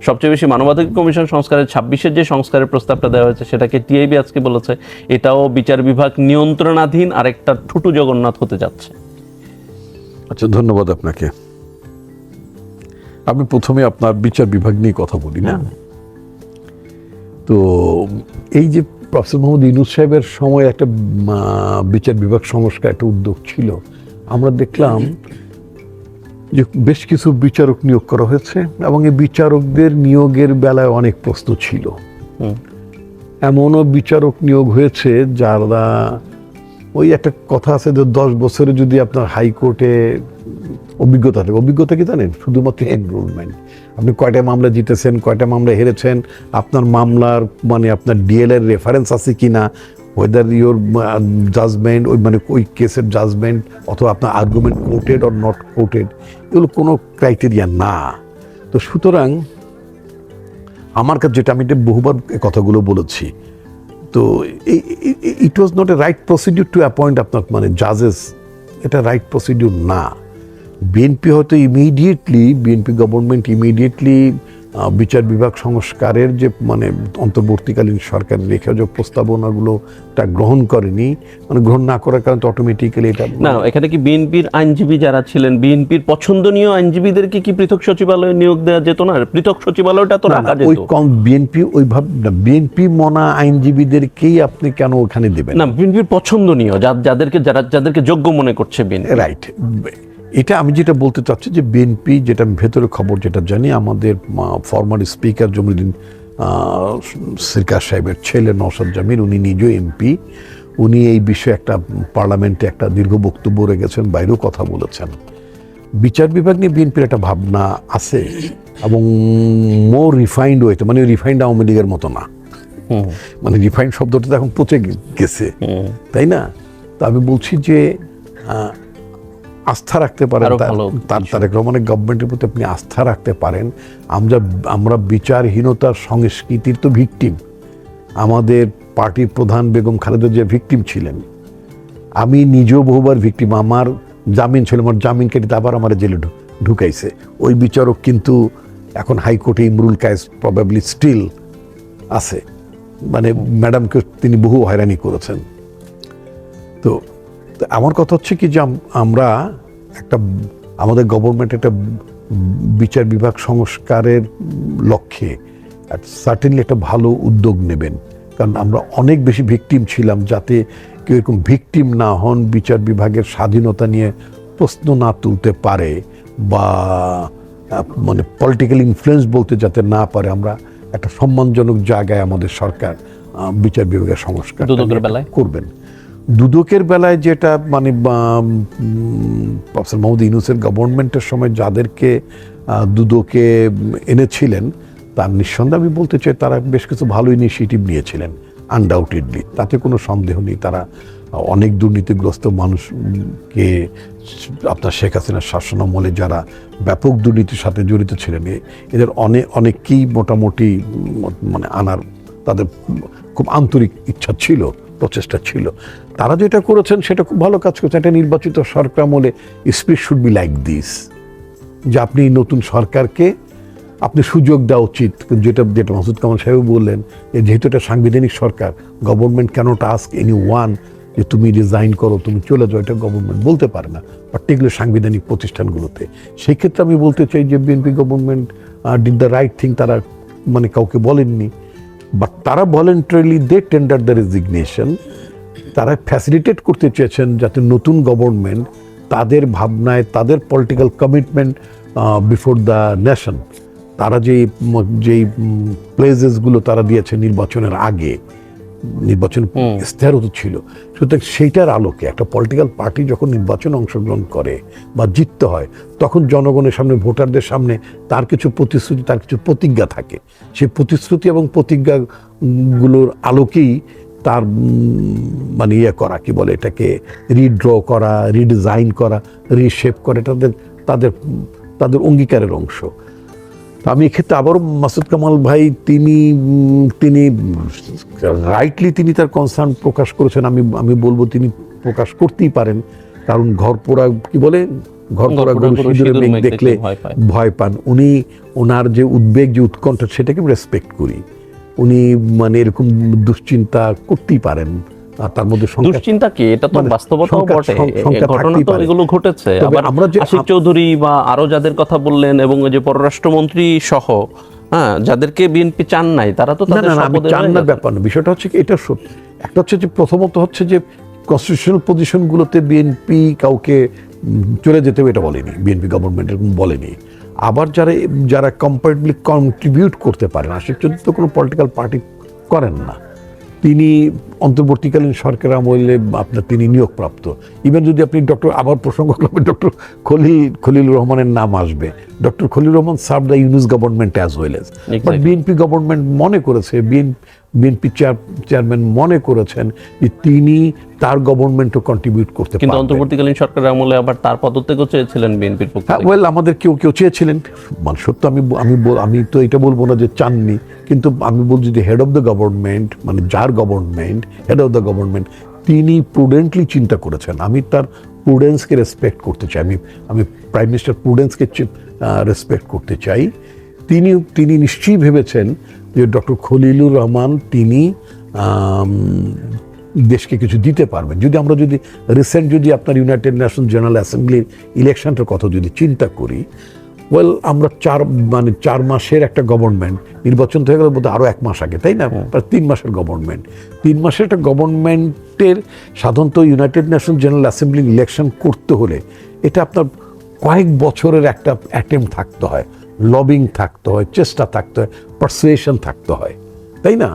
সবচেয়ে বেশি মানবাধিকার কমিশন সংস্কারের 26-এর যে সংস্কারের প্রস্তাবটা দেওয়া হয়েছে সেটাকে টিআইবি আজকে বলেছে এটাও বিচার বিভাগ নিয়ন্ত্রণাধীন আরেকটা ঠুটু জগন্নাথ হতে যাচ্ছে। আচ্ছা, ধন্যবাদ আপনাকে। আমি প্রথমে আপনার বিচার বিভাগ নিয়ে কথা বলি না। তো এই যে প্রফেসর মোহাম্মদ ইউনূস সাহেবের সময় একটা বিচার বিভাগ সংস্কার একটা উদ্যোগ ছিল, আমরা দেখলাম যে বেশ কিছু বিচারক নিয়োগ করা হয়েছে এবং এই বিচারকদের নিয়োগের বেলায় অনেক প্রশ্ন ছিল। এমনও বিচারক নিয়োগ হয়েছে যারা, ওই একটা কথা আছে যে 10 বছরে যদি আপনার হাইকোর্টে অভিজ্ঞতা থাকে, অভিজ্ঞতা কি জানেন? শুধুমাত্র এনরোলমেন্ট, আপনি কয়টা মামলা জিতেছেন, কয়টা মামলা হেরেছেন, আপনার মামলার মানে আপনার ডিএলএর রেফারেন্স আছে কিনা, ওয়েদার ইউর জাজমেন্ট ওই কেসের জাজমেন্ট অথবা আপনার আর্গুমেন্ট কোর্টেড অর নট কোর্টেড, এগুলো কোনো ক্রাইটেরিয়া না। তো সুতরাং আমার কাছে যেটা, আমি বহুবার কথাগুলো বলেছি, তো it was not a right procedure to appoint আপনার মানে জাজেস, এটা রাইট প্রসিডিউর না। বিএনপি হয়তো বিএনপি গভর্নমেন্ট ইমিডিয়েটলি বিচার বিভাগ সংস্কারের যে মানে অন্তর্বর্তীকালীন সরকার রেখে যে প্রস্তাবনাগুলোটা গ্রহণ করেনি, মানে গ্রহণ না করার কারণে অটোমেটিক্যালি এটা না। এখানে কি বিএনপির আইনজীবী যারা ছিলেন, বিএনপির পছন্দনীয় আইনজীবীদেরকে কি পৃথক সচিবালয়ে নিয়োগ দেওয়া যেত না? পৃথক সচিবালয়টা তো রাখা যেত। ওই বিএনপি ওইভাবে না, বিএনপি মনা আইনজীবীদেরকেই আপনি কেন ওখানে দেবেন না? বিএনপির পছন্দনীয় যাদেরকে যোগ্য মনে করছে বিএনপি, রাইট। এটা আমি যেটা বলতে চাচ্ছি যে বিএনপি, যেটা ভেতরে খবর যেটা জানি, আমাদের ফরমার স্পিকার জমিরুদ্দিন সিরকার সাহেবের ছেলে নওশাদ জামির, উনি নিজেও এমপি, উনি এই বিষয়ে একটা পার্লামেন্টে একটা দীর্ঘ বক্তব্য রেখেছেন, বাইরেও কথা বলেছেন। বিচার বিভাগ নিয়ে বিএনপির একটা ভাবনা আছে এবং মোর রিফাইন্ড ওয়েতে, মানে রিফাইন্ড আওয়ামী লীগের মতো না, মানে রিফাইন্ড শব্দটা তো এখন পচে গেছে, তাই না? তো আমি বলছি যে আস্থা রাখতে পারেন তারেক রহমানের গভর্নমেন্টের প্রতি, আপনি আস্থা রাখতে পারেন। আমরা বিচারহীনতার সংস্কৃতির তো ভিকটিম, আমাদের পার্টির প্রধান বেগম খালেদা জিয়া ভিকটিম ছিলেন, আমি নিজেও বহুবার ভিকটিম। আমার জামিন ছিল, আমার জামিন কেটে আবার আমার জেলে ঢুকাইছে ওই বিচারক, কিন্তু এখন হাইকোর্টে ইমরুল কায়েস প্রবাবলি স্টিল আছে, মানে ম্যাডামকে তিনি বহু হয়রানি করেছেন। তো তো আমার কথা হচ্ছে কি যে আমরা একটা আমাদের গভর্নমেন্ট একটা বিচার বিভাগ সংস্কারের লক্ষ্যে সার্টেনলি একটা ভালো উদ্যোগ নেবেন, কারণ আমরা অনেক বেশি ভিকটিম ছিলাম, যাতে কেউ এরকম ভিকটিম না হন, বিচার বিভাগের স্বাধীনতা নিয়ে প্রশ্ন না তুলতে পারে বা মানে পলিটিক্যাল ইনফ্লুয়েন্স বলতে যাতে না পারে। আমরা একটা সম্মানজনক জায়গায় আমাদের সরকার বিচার বিভাগের সংস্কার করবেন। দুদকের বেলায় যেটা মানে প্রফেসর মোহাম্মদ ইউনূসের গভর্নমেন্টের সময় যাদেরকে দুদকে এনেছিলেন, তার নিঃসন্দেহে আমি বলতে চাই তারা বেশ কিছু ভালো ইনিশিয়েটিভ নিয়েছিলেন আনডাউটেডলি, তাতে কোনো সন্দেহ নেই। তারা অনেক দুর্নীতিগ্রস্ত মানুষকে, আপনার শেখ হাসিনার শাসনামলে যারা ব্যাপক দুর্নীতির সাথে জড়িত ছিলেন, এদের অনেককেই মোটামুটি মানে আনার তাদের খুব আন্তরিক ইচ্ছা ছিল, প্রচেষ্টা ছিল। তারা যেটা করেছেন সেটা খুব ভালো কাজ করেছেন। একটা নির্বাচিত সরকার আমলে speech should be like this, যে আপনি নতুন সরকারকে আপনি সুযোগ দেওয়া উচিত। যেটা মাসুদ কামাল সাহেব বললেন, যেহেতু এটা সাংবিধানিক সরকার, government cannot ask anyone যে তুমি রিজাইন করো, তুমি চলে যাও, এটা গভর্নমেন্ট বলতে পারে না, পার্টিকুলার সাংবিধানিক প্রতিষ্ঠানগুলোতে। সেই ক্ষেত্রে আমি বলতে চাই যে BNP government did the right thing. তারা মানে কাউকে বলেননি, বাট তারা voluntarily they tender the resignation. তারা ফ্যাসিলিটেট করতে চেয়েছেন যাতে নতুন গভর্নমেন্ট তাদের ভাবনায়, তাদের political commitment before the nation, তারা যেই প্লেজেসগুলো তারা দিয়েছে নির্বাচনের আগে, নির্বাচন স্থিরত ছিল, সুতরাং সেইটার আলোকে একটা পলিটিক্যাল পার্টি যখন নির্বাচনে অংশগ্রহণ করে বা জিততে হয়, তখন জনগণের সামনে, ভোটারদের সামনে তার কিছু প্রতিশ্রুতি, তার কিছু প্রতিজ্ঞা থাকে। সেই প্রতিশ্রুতি এবং প্রতিজ্ঞাগুলোর আলোকেই তার মানে করা, কি বলে এটাকে, রিড্র করা, রিডিজাইন করা, রিশেপ করা, তাদের অঙ্গীকারের অংশ। আমি এক্ষেত্রে আবারও মাসুদ কামাল ভাই তিনি রাইটলি তিনি তার কনসার্ন প্রকাশ করেছেন। আমি বলবো তিনি প্রকাশ করতেই পারেন, কারণ ঘরপোড়া কি বলে, ঘরপোড়া গরু সিঁদুরে মেঘ দেখলে ভয় পান। উনি ওনার যে উদ্বেগ, যে উৎকণ্ঠা, সেটাকে আমি রেসপেক্ট করি। উনি মানে এরকম দুশ্চিন্তা করতেই পারেন। তার মধ্যে দুশ্চিন্তা কি, এটা তো বাস্তবতাও বটে, ঘটনা তো এগুলো ঘটেছে। আবার আশিক চৌধুরী বা আরো যাদের কথা বললেন, এবং ওই যে পররাষ্ট্রমন্ত্রী সহ যাদেরকে বিএনপি চান নাই, তারা তো তাদের শপথে চান না, ব্যাপার না। বিষয়টা হচ্ছে কি, এটা সত্যি। একটা হচ্ছে যে প্রথমত হচ্ছে যে কনস্টিটিউশনাল পজিশনগুলোতে বিএনপি কাউকে চলে যেতে হবে এটা বলেনি, বিএনপি গভর্নমেন্ট এরকম বলেনি। আবার যারা কম্পারেটিভলি কন্ট্রিবিউট করতে পারেন, আশিক চৌধুরী তো কোনো পলিটিক্যাল পার্টি করেন না, তিনি অন্তর্বর্তীকালীন সরকার আমলে তিনি নিয়োগপ্রাপ্ত। ইভেন যদি আপনি আবার প্রসঙ্গ করবেন, ডক্টর খলিলুর রহমানের নাম আসবে। Doctor Khalilur Rahman serve the Yunus government as well as, but BNP government মনে করেছে, বিএনপি চেয়ারম্যান মনে করেছেন যে তিনি তার গভর্নমেন্টও কন্ট্রিবিউট করতে পারেন। কিন্তু অন্তর্বর্তীকালীন সরকারের আমলে আবার তার পদত্যাগও চেয়েছিলেন বিএনপির পক্ষ থেকে। ওয়েল, আমাদের কেউ চেয়েছিলেন, মানে সত্য আমি তো এটা বলবো না যে চাননি, কিন্তু আমি বলছি যে হেড অফ দ্য গভর্নমেন্ট, মানে যার government, head of the government, তিনি প্রুডেন্টলি চিন্তা করেছেন। আমি তার প্রুডেন্সকে রেসপেক্ট করতে চাই, আমি প্রাইম মিনিস্টার প্রুডেন্সকে রেসপেক্ট করতে চাই। তিনি নিশ্চয়ই ভেবেছেন যে ডক্টর খলিলুর রহমান তিনি দেশকে কিছু দিতে পারবেন। আমরা যদি রিসেন্ট আপনার ইউনাইটেড নেশন জেনারেল অ্যাসেম্বলির ইলেকশনটার কথা যদি চিন্তা করি, ওয়েল, আমরা 4 মাসের একটা গভর্নমেন্ট, নির্বাচন হয়ে গেল বোধহয় আরও 1 মাস আগে, তাই না? প্রায় 3 মাসের গভর্নমেন্ট। 3 মাসের একটা গভর্নমেন্টের সাধারণত ইউনাইটেড নেশন জেনারেল অ্যাসেম্বলির ইলেকশন করতে হলে এটা আপনার কয়েক বছরের একটা অ্যাটেম্প থাকতে হয়, লবিং থাকতে হয়, চেষ্টা থাকতে হয়, পারসুয়েশন থাকতে হয়, তাই না?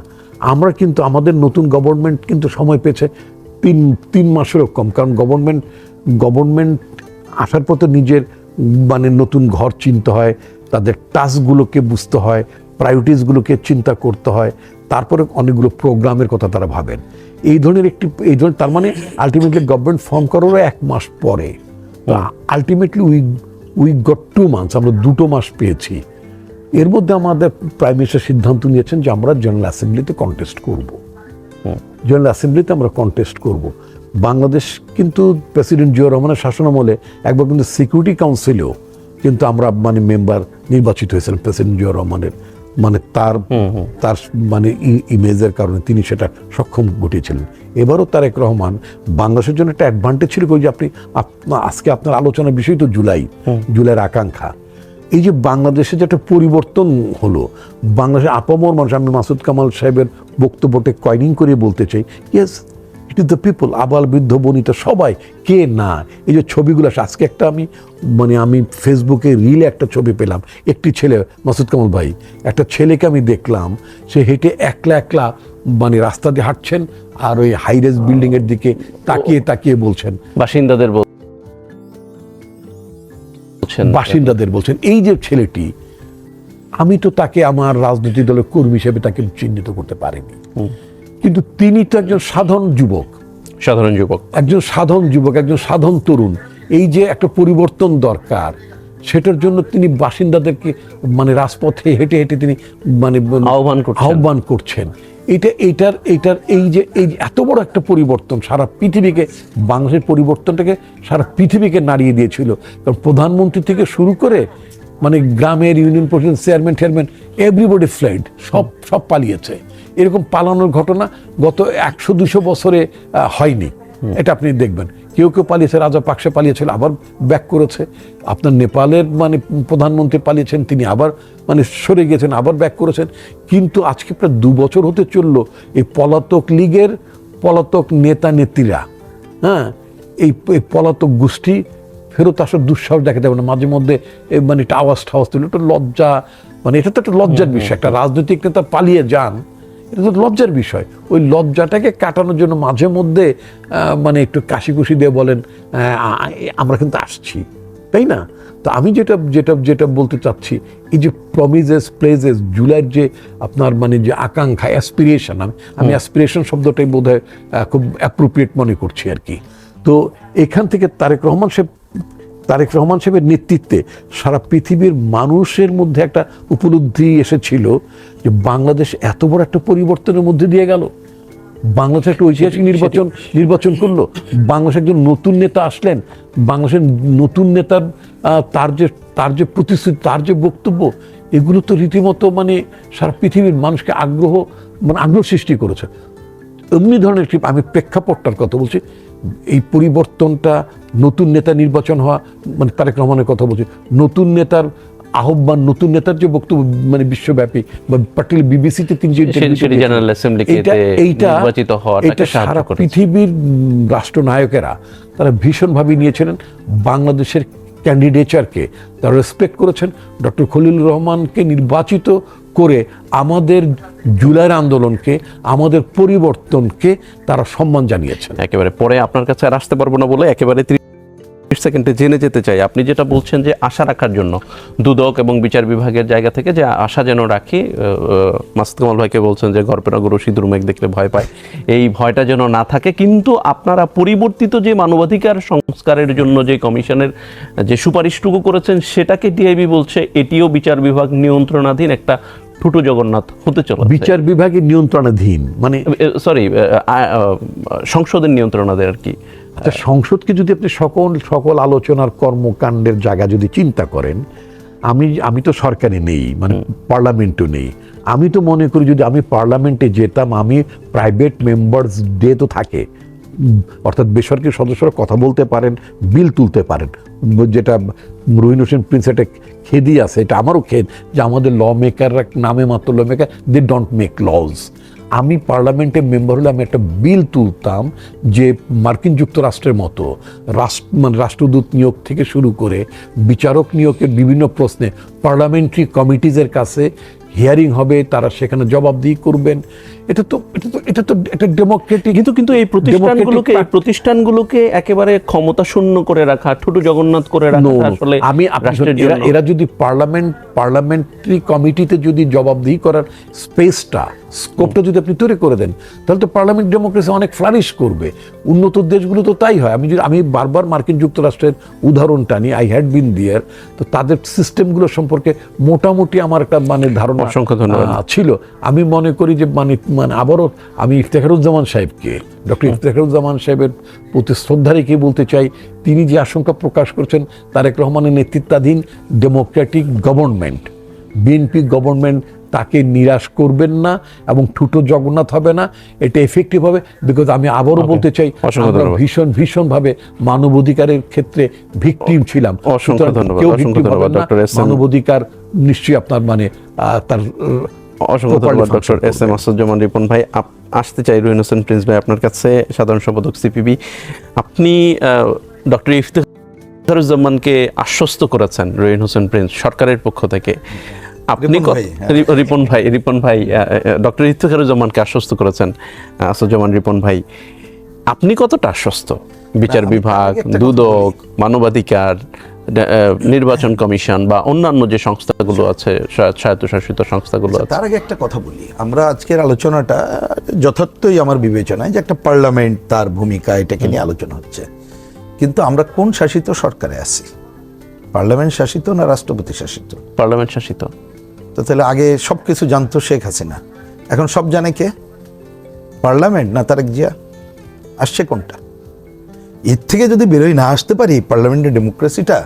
আমরা কিন্তু আমাদের নতুন গভর্নমেন্ট কিন্তু সময় পেয়েছে 3 মাসেরও কম, কারণ গভর্নমেন্ট আসার পর তো নিজের মানে নতুন ঘর চিনতে হয়, তাদের টাস্কগুলোকে বুঝতে হয়, প্রায়োরিটিসগুলোকে চিন্তা করতে হয়, তারপরে অনেকগুলো প্রোগ্রামের কথা তারা ভাবেন। এই ধরনের তার মানে আলটিমেটলি গভর্নমেন্ট ফর্ম করারও 1 মাস পরে, আলটিমেটলি উই গট 2 মান্থস, আমরা 2 মাস পেয়েছি। এর মধ্যে আমাদের প্রাইম মিনিস্টার সিদ্ধান্ত নিয়েছেন যে আমরা জেনারেল অ্যাসেম্বলিতে কন্টেস্ট করব। জেনারেল অ্যাসেম্বলিতে আমরা কন্টেস্ট করব। বাংলাদেশ কিন্তু প্রেসিডেন্ট জিয়াউর রহমানের শাসনামলে একবার কিন্তু সিকিউরিটি কাউন্সিলেও কিন্তু আমরা মানে মেম্বার নির্বাচিত হয়েছিলাম প্রেসিডেন্ট জিয়াউর রহমানের মানে তার তার মানে ইমেজের কারণে তিনি সেটা সক্ষম ঘটিয়েছিলেন। এবারও তারেক রহমান বাংলাদেশের জন্য একটা অ্যাডভান্টেজ ছিল যে আজকে আপনার আলোচনার বিষয় তো জুলাইয়ের আকাঙ্ক্ষা। এই যে বাংলাদেশে যে একটা পরিবর্তন হলো, বাংলাদেশের আপামর মানুষ, আমি মাসুদ কামাল সাহেবের বক্তব্যটা কয়েনিং করে বলতে চাই, yes it is the people, আবাল বৃদ্ধ বনিতা সবাই, কে না। এই যে ছবিগুলো আজকে একটা আমি ফেসবুকে রিলে একটা ছবি পেলাম, একটি ছেলে, মাসুদ কামাল ভাই, একটা ছেলেকে আমি দেখলাম, সে হেঁটে একলা একলা রাস্তা দিয়ে হাঁটছেন আর ওই হাইরেজ বিল্ডিং এর দিকে তাকিয়ে তাকিয়ে বলছেন, বাসিন্দাদের বলছেন। এই যে ছেলেটি, আমি তো তাকে আমার রাজনৈতিক দলের কর্মী হিসেবে তাকে চিহ্নিত করতে পারিনি, কিন্তু তিনি তো একজন সাধারণ যুবক, একজন সাধারণ তরুণ। এই যে একটা পরিবর্তন দরকার, সেটার জন্য তিনি বাসিন্দাদেরকে রাজপথে হেঁটে হেঁটে তিনি আহ্বান করছেন। এইটার এই যে এত বড় একটা পরিবর্তন সারা পৃথিবীকে, বাংলাদেশের পরিবর্তনটাকে সারা পৃথিবীকে নাড়িয়ে দিয়েছিল। কারণ প্রধানমন্ত্রী থেকে শুরু করে গ্রামের ইউনিয়ন পরিষদ চেয়ারম্যান এভরিবডি ফ্লেড, সব পালিয়েছে। এরকম পালানোর ঘটনা গত 100-200 বছরে হয়নি। এটা আপনি দেখবেন, কেউ পালিয়েছে, রাজা পাকসে পালিয়েছিল, আবার ব্যাক করেছে। আপনার নেপালের প্রধানমন্ত্রী পালিয়েছেন, তিনি আবার সরে গিয়েছেন, আবার ব্যাক করেছেন। কিন্তু আজকে প্রায় 2 বছর হতে চললো এই পলাতক লীগের পলাতক নেতা নেত্রীরা, এই পলাতক গোষ্ঠী ফেরত আসার দুঃসাহস দেখা যাবে না। মাঝে মধ্যে এটা আওয়াজ তুলে, এটা লজ্জা, এটা তো একটা লজ্জার বিষয়। একটা রাজনৈতিক নেতা পালিয়ে যান, এটা তো লজ্জার বিষয়। ওই লজ্জাটাকে কাটানোর জন্য মাঝে মধ্যে একটু কাশি দিয়ে বলেন আমরা কিন্তু আসছি, তাই না? তো আমি যেটা বলতে চাচ্ছি, এই যে প্রমিসেস প্লেজেস, জুলাইয়ের যে আপনার যে আকাঙ্ক্ষা, অ্যাসপিরেশন, আমি অ্যাসপিরেশন শব্দটাই বোধহয় খুব অ্যাপ্রোপ্রিয়েট মনে করছি আর কি। তো এখান থেকে তারেক রহমান সাহেবের নেতৃত্বে সারা পৃথিবীর মানুষের মধ্যে একটা উপলব্ধি এসেছিল যে বাংলাদেশ এত বড় একটা পরিবর্তনের মধ্যে দিয়ে গেল। বাংলাদেশ একটা ঐতিহাসিক নির্বাচন করলো, বাংলাদেশে একজন নতুন নেতা আসলেন, বাংলাদেশের নতুন নেতার তার যে প্রতিশ্রুতি, তার যে বক্তব্য, এগুলো তো রীতিমতো সারা পৃথিবীর মানুষকে আগ্রহ সৃষ্টি করেছে। এমনি ধরনের আমি প্রেক্ষাপটটার কথা বলছি, এই পরিবর্তনটা, নতুন নেতা নির্বাচন হওয়া, তারেক রহমানের কথা বলছি, নতুন নেতার আহ্বান, নতুন নেতার যে বক্তব্য বিশ্বব্যাপী বা পার্টিকুলার বিবিসিতে তিনি যে এইটা সারা পৃথিবীর রাষ্ট্রনায়কেরা তারা ভীষণভাবে নিয়েছিলেন। বাংলাদেশের ক্যান্ডিডেচারকে তারা রেসপেক্ট করেছেন। ডক্টর খলিলুর রহমানকে নির্বাচিত করে আমাদের জুলাইয়ের আন্দোলনকে, আমাদের পরিবর্তনকে তারা সম্মান জানিয়েছেন। একেবারে পরে আপনার কাছে আর আসতে পারবো না বলে একেবারে 30 সেকেন্ডে জেনে যেতে চাই, আপনি যেটা বলছেন যে আশা রাখার জন্য দুদক এবং বিচার বিভাগের জায়গা থেকে যে আশা যেন রাখি, মাসুদ কামাল ভাইকে বলছেন যে ঘর পেরা গরু সিঁদুর মেঘ দেখলে ভয় পায়, এই ভয়টা যেন না থাকে। কিন্তু আপনারা পরিবর্তিত যে মানবাধিকার সংস্কারের জন্য যে কমিশনের যে সুপারিশটুকু করেছেন, সেটাকে ডিআইবি বলছে এটিও বিচার বিভাগ নিয়ন্ত্রণাধীন একটা ঠুটু জগন্নাথ হতে চলে। বিচার বিভাগের নিয়ন্ত্রণাধীন সংসদের নিয়ন্ত্রণাধীন আর কি। সংসদকে যদি আপনি সকল আলোচনার কর্মকাণ্ডের জায়গা যদি চিন্তা করেন, আমি তো সরকারে নেই, পার্লামেন্টও নেই। আমি তো মনে করি যদি আমি পার্লামেন্টে যেতাম, আমি প্রাইভেট মেম্বার্স ডে তো থাকে, অর্থাৎ বেসরকারি সদস্যরা কথা বলতে পারেন, বিল তুলতে পারেন, যেটা রহিন হোসেন প্রিন্স একটা খেদি আছে, এটা আমারও খেদ যে আমাদের ল মেকাররা নামে মাত্র law maker, they don't make laws. আমি পার্লামেন্টের মেম্বার হলে আমি একটা বিল তুলতাম যে মার্কিন যুক্তরাষ্ট্রের মতো রাষ্ট্রদূত নিয়োগ থেকে শুরু করে বিচারক নিয়োগের বিভিন্ন প্রশ্নে পার্লামেন্টারি কমিটিজের কাছে হিয়ারিং হবে, তারা সেখানে জবাবদিহি করবেন। এটা তো একটা ডেমোক্রেটিক। কিন্তু এই প্রতিষ্ঠানগুলোকে একেবারে ক্ষমতা শূন্য করে রাখা, ঠুটু জগন্নাথ করে রাখা আসলে এরা যদি পার্লামেন্টারি কমিটিতে যদি জবাবদিহি করার স্কোপটা যদি আপনি তৈরি করে দেন, তাহলে তো পার্লামেন্ট ডেমোক্রেসি অনেক ফ্লারিশ করবে। উন্নত দেশগুলো তো তাই হয়। আমি বারবার মার্কিন যুক্তরাষ্ট্রের উদাহরণ টানি, আই হ্যাড বিন দেয়ার। তো তাদের সিস্টেমগুলো সম্পর্কে মোটামুটি আমার একটা ধারণা ছিল। আমি মনে করি যে আবারও আমি ইফতেখারুজ্জামান সাহেবকে, ডক্টর ইফতেখারুজ্জামান সাহেবের প্রতি শ্রদ্ধা রেখে বলতে চাই, তিনি যে আশঙ্কা প্রকাশ করছেন তারেক রহমানের নেতৃত্বাধীন ডেমোক্রেটিক গভর্নমেন্ট, বিএনপি গভর্নমেন্ট তাকে নিরাশ করবেন না এবং ঠুটো জগন্নাথ হবে না, এটা এফেক্টিভ হবে। বিকজ আমি আবারও বলতে চাই, অসংখ্য আমরা ধন্যবাদ। ভীষণভাবে মানবাধিকারের ক্ষেত্রে ভিকটিম ছিলাম। অসংখ্য সুতরাং ধন্যবাদ, কেউ অসংখ্য victim ধন্যবাদ, হবেন না। Doctor S M. মানবাধিকার নিশ্চয়ই আপনার তার অসংখ্য properly ধন্যবাদ function ডক্টর এস এম করবে। আসাদুজ্জামান রিপন ভাই। আসতে চাই রুহিন হোসেন প্রিন্স ভাই আপনার কাছে, সাধারণ সম্পাদক সিপিবি। আপনি ডক্টর ইফতেখারুজ্জামানকে আশ্বস্ত করেছেন রুহিন হোসেন প্রিন্স সরকারের পক্ষ থেকে। আপনি রিপন ভাই ডক্টর ইফতেখারুজ্জামানকে আশ্বস্ত করেছেন, আসাদুজ্জামান রিপন ভাই, আপনি কতটা আশ্বস্ত? বিচার বিভাগ, দুদক, মানবাধিকার, নির্বাচন কমিশন বা অন্যান্য যে সংস্থাগুলো আছে, স্বায়ত্তশাসিত সংস্থাগুলো আছে। তার আগে একটা কথা বলি, আমরা আজকের আলোচনাটা যথার্থই আমার বিবেচনায় যে একটা পার্লামেন্ট, তার ভূমিকা, এটাকে নিয়ে আলোচনা হচ্ছে। কিন্তু আমরা কোন শাসিত সরকারে আছি? পার্লামেন্ট শাসিত না রাষ্ট্রপতি শাসিত? পার্লামেন্ট শাসিত। তো তাহলে আগে সবকিছু জানতো শেখ হাসিনা, এখন সব জানে কে? পার্লামেন্ট না তারেক জিয়া? আসছে কোনটা? এর থেকে যদি বেরোয় না আসতে পারি, পার্লামেন্টের ডেমোক্রেসিটা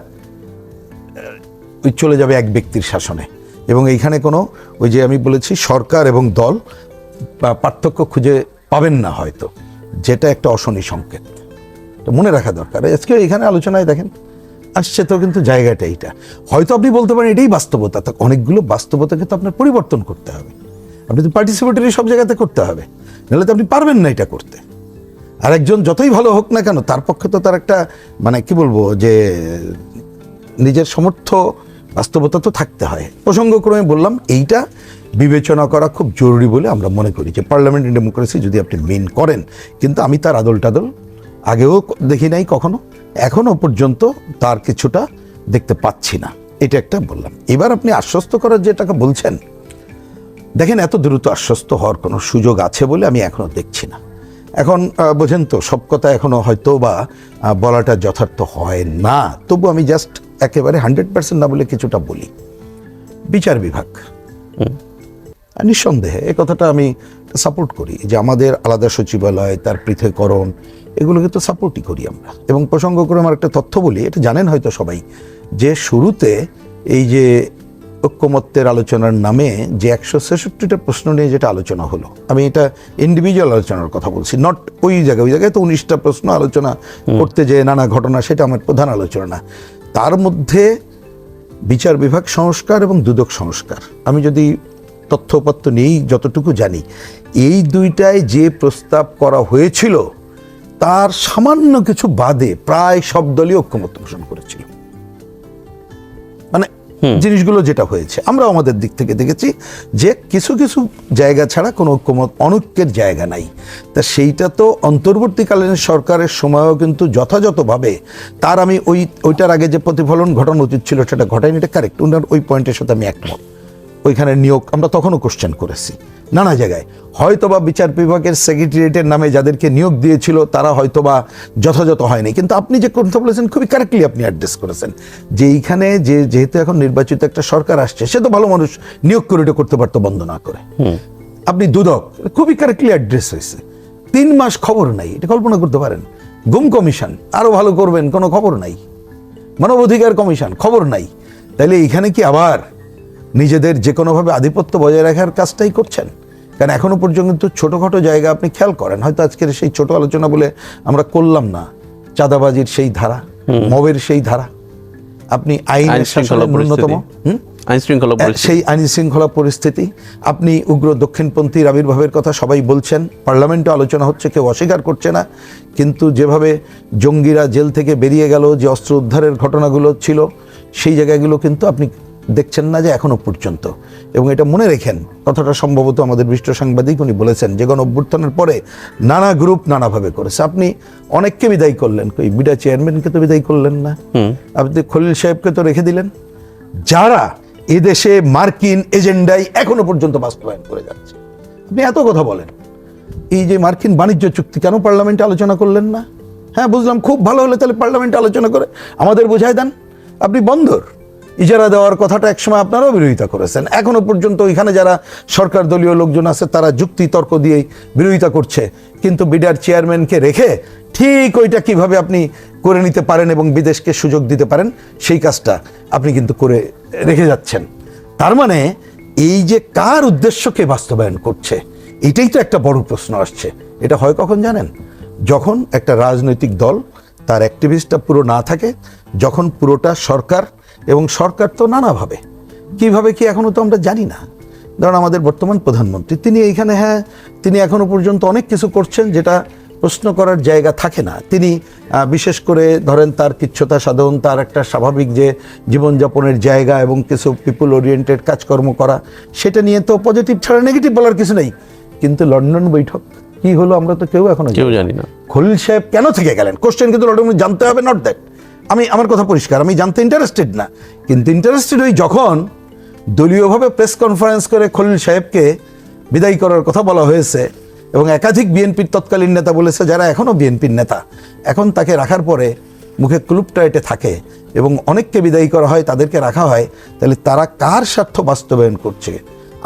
ওই চলে যাবে এক ব্যক্তির শাসনে। এবং এইখানে কোনো ওই যে আমি বলেছি সরকার এবং দল পার্থক্য খুঁজে পাবেন না হয়তো, যেটা একটা অশনি সংকেত। তো মনে রাখা দরকার। আজকে এখানে আলোচনায় দেখেন আসছে তো, কিন্তু জায়গাটা এইটা। হয়তো আপনি বলতে পারেন এটাই বাস্তবতা, তা অনেকগুলো বাস্তবতাকে তো আপনার পরিবর্তন করতে হবে। আপনি তো পার্টিসিপেটরি সব জায়গাতে করতে হবে, নাহলে তো আপনি পারবেন না এটা করতে। আর একজন যতই ভালো হোক না কেন, তার পক্ষে তো তার একটা মানে কি বলবো যে নিজের সমর্থ বাস্তবতা তো থাকতে হয়। প্রসঙ্গক্রমে বললাম এইটা বিবেচনা করা খুব জরুরি বলে আমরা মনে করি যে পার্লামেন্টারি ডেমোক্রেসি যদি আপনি মেন করেন। কিন্তু আমি তার আদল টাদল আগেও দেখি নাই কখনো, এখনো পর্যন্ত তার কিছুটা দেখতে পাচ্ছি না, এটা একটা বললাম। এবার আপনি আশ্বস্ত করার যেটাকে বলছেন, দেখেন এত দ্রুত আশ্বস্ত হওয়ার কোনো সুযোগ আছে বলে আমি এখনো দেখছি না। এখন বোঝেন তো, সব কথা এখনো হয়তো বা বলাটা যথার্থ হয় না, তবু আমি জাস্ট একেবারে 100% না বলে কিছুটা বলি। বিচার বিভাগ নিঃসন্দেহে এ কথাটা আমি সাপোর্ট করি যে আমাদের আলাদা সচিবালয়, তার পৃথকীকরণ, এগুলোকে তো সাপোর্টই করি আমরা। এবং প্রসঙ্গ করে আমার একটা তথ্য বলি, এটা জানেন হয়তো সবাই, যে শুরুতে এই যে ঐক্যমত্যের আলোচনার নামে যে 166টা প্রশ্ন নিয়ে যেটা আলোচনা হলো, আমি এটা ইন্ডিভিজুয়াল আলোচনার কথা বলছি, নট ওই জায়গায় তো 19টা প্রশ্ন আলোচনা করতে যে নানা ঘটনা, সেটা আমার প্রধান আলোচনা না। তার মধ্যে বিচার বিভাগ সংস্কার এবং দুদক সংস্কার, আমি যদি তথ্যপত্র নিয়েই যতটুকু জানি, এই দুইটায় যে প্রস্তাব করা হয়েছিল তার সামান্য কিছু বাদে প্রায় সব দলই ঐক্যমত্য পোষণ করেছিল। মানে জিনিসগুলো যেটা হয়েছে আমরা আমাদের দিক থেকে দেখেছি যে কিছু কিছু জায়গা ছাড়া কোনো ঐক্যমত অনৈক্যের জায়গা নাই। তা সেইটা তো অন্তর্বর্তীকালীন সরকারের সময়ও কিন্তু যথাযথভাবে তার আমি ওইটার আগে যে প্রতিফলন ঘটানো উচিত ছিল সেটা ঘটায়নি, এটা কারেক্ট। ওনার ওই পয়েন্টের সাথে আমি একমত। ওইখানে নিয়োগ আমরা তখনও কোশ্চেন করেছি নানা জায়গায়। হয়তোবা বিচার বিভাগের সেক্রেটারিয়েটের নামে যাদেরকে নিয়োগ দিয়েছিল তারা হয়তোবা যথাযথ হয়নি, কিন্তু আপনি যে কথা বলেছেন খুবই কারেক্টলি আপনি অ্যাড্রেস করেছেন যে এইখানে যেহেতু এখন নির্বাচিত একটা সরকার আসছে, সে তো ভালো মানুষ নিয়োগ করে এটা করতে পারতো বন্ধ না করে। আপনি দুদক খুবই কারেক্টলি অ্যাড্রেস হয়েছে, 3 মাস খবর নাই, এটা কল্পনা করতে পারেন। গুম কমিশন আরো ভালো করবেন, কোনো খবর নাই। মানবাধিকার কমিশন খবর নাই। তাইলে এইখানে কি আবার নিজেদের যে কোনোভাবে আধিপত্য বজায় রাখার কাজটাই করছেন? কারণ এখনো পর্যন্ত ছোটখাটো জায়গা আপনি খেয়াল করেন, হয়তো আজকের সেই ছোট আলোচনা বলে আমরা করলাম না, চাঁদাবাজির সেই ধারা, মবের সেই ধারা, আপনি আইনের শাসনের ন্যূনতম সেই আইন শৃঙ্খলা পরিস্থিতি, আপনি উগ্র দক্ষিণপন্থীর আবির্ভাবের কথা সবাই বলছেন, পার্লামেন্টে আলোচনা হচ্ছে, কেউ অস্বীকার করছে না। কিন্তু যেভাবে জঙ্গিরা জেল থেকে বেরিয়ে গেল, যে অস্ত্র উদ্ধারের ঘটনাগুলো ছিল, সেই জায়গাগুলো কিন্তু আপনি দেখছেন না যে এখনো পর্যন্ত। এবং এটা মনে রেখেন, কথাটা সম্ভবত আমাদের বিশিষ্ট সাংবাদিক উনি বলেছেন যে গণ অভ্যুত্থানের পরে নানা গ্রুপ নানাভাবে করেছে। আপনি অনেককে বিদায় করলেন, কই বিডা চেয়ারম্যানকে তো বিদায় করলেন না, আপনি খলিল সাহেবকে তো রেখে দিলেন, যারা এদেশে মার্কিন এজেন্ডায় এখনো পর্যন্ত বাস্তবায়ন করে যাচ্ছে। আপনি এত কথা বলেন, এই যে মার্কিন বাণিজ্য চুক্তি কেন পার্লামেন্টে আলোচনা করলেন না? হ্যাঁ বুঝলাম, খুব ভালো হলে তাহলে পার্লামেন্টে আলোচনা করে আমাদের বোঝায় দেন। আপনি বন্দর ইজারা দেওয়ার কথাটা একসময় আপনারাও বিরোধিতা করেছেন, এখনো পর্যন্ত ওইখানে যারা সরকার দলীয় লোকজন আছে তারা যুক্তি তর্ক দিয়েই বিরোধিতা করছে। কিন্তু বিডার চেয়ারম্যানকে রেখে ঠিক ওইটা কিভাবে আপনি করে নিতে পারেন এবং বিদেশকে সুযোগ দিতে পারেন, সেই কাজটা আপনি কিন্তু করে রেখে যাচ্ছেন। তার মানে এই যে কার উদ্দেশ্যকে বাস্তবায়ন করছে, এটাই তো একটা বড় প্রশ্ন আসছে। এটা হয় কখন জানেন? যখন একটা রাজনৈতিক দল তার অ্যাক্টিভিস্টটা পুরো না থাকে, যখন পুরোটা সরকার, এবং সরকার তো নানাভাবে, কিভাবে কি এখনো তো আমরা জানি না। ধরুন আমাদের বর্তমান প্রধানমন্ত্রী, তিনি এইখানে, হ্যাঁ তিনি এখনো পর্যন্ত অনেক কিছু করছেন যেটা প্রশ্ন করার জায়গা থাকে না। তিনি বিশেষ করে ধরেন তার কিচ্ছতা সাধন, তার একটা স্বাভাবিক যে জীবনযাপনের জায়গা এবং কিছু পিপুল ওরিয়েন্টেড কাজকর্ম করা, সেটা নিয়ে তো পজিটিভ ছাড়া নেগেটিভ বলার কিছু নেই। কিন্তু লন্ডন বৈঠক কি হলো আমরা তো কেউ এখনো জানি না। খলিল সাহেব কেন থেকে গেলেন, কোশ্চেন কিন্তু লন্ডন জানতে হবে, নট দ্যাট। আমার কথা পরিষ্কার, আমি জানতে ইন্টারেস্টেড না, কিন্তু ইন্টারেস্টেড হই যখন দলীয়ভাবে প্রেস কনফারেন্স করে খলিল সাহেবকে বিদায় করার কথা বলা হয়েছে, এবং একাধিক বিএনপির তৎকালীন নেতা বলেছে, যারা এখনও বিএনপির নেতা, এখন তাকে রাখার পরে মুখে ক্লুপটা এটে থাকে এবং অনেককে বিদায়ী করা হয়, তাদেরকে রাখা হয়, তাহলে তারা কার স্বার্থ বাস্তবায়ন করছে,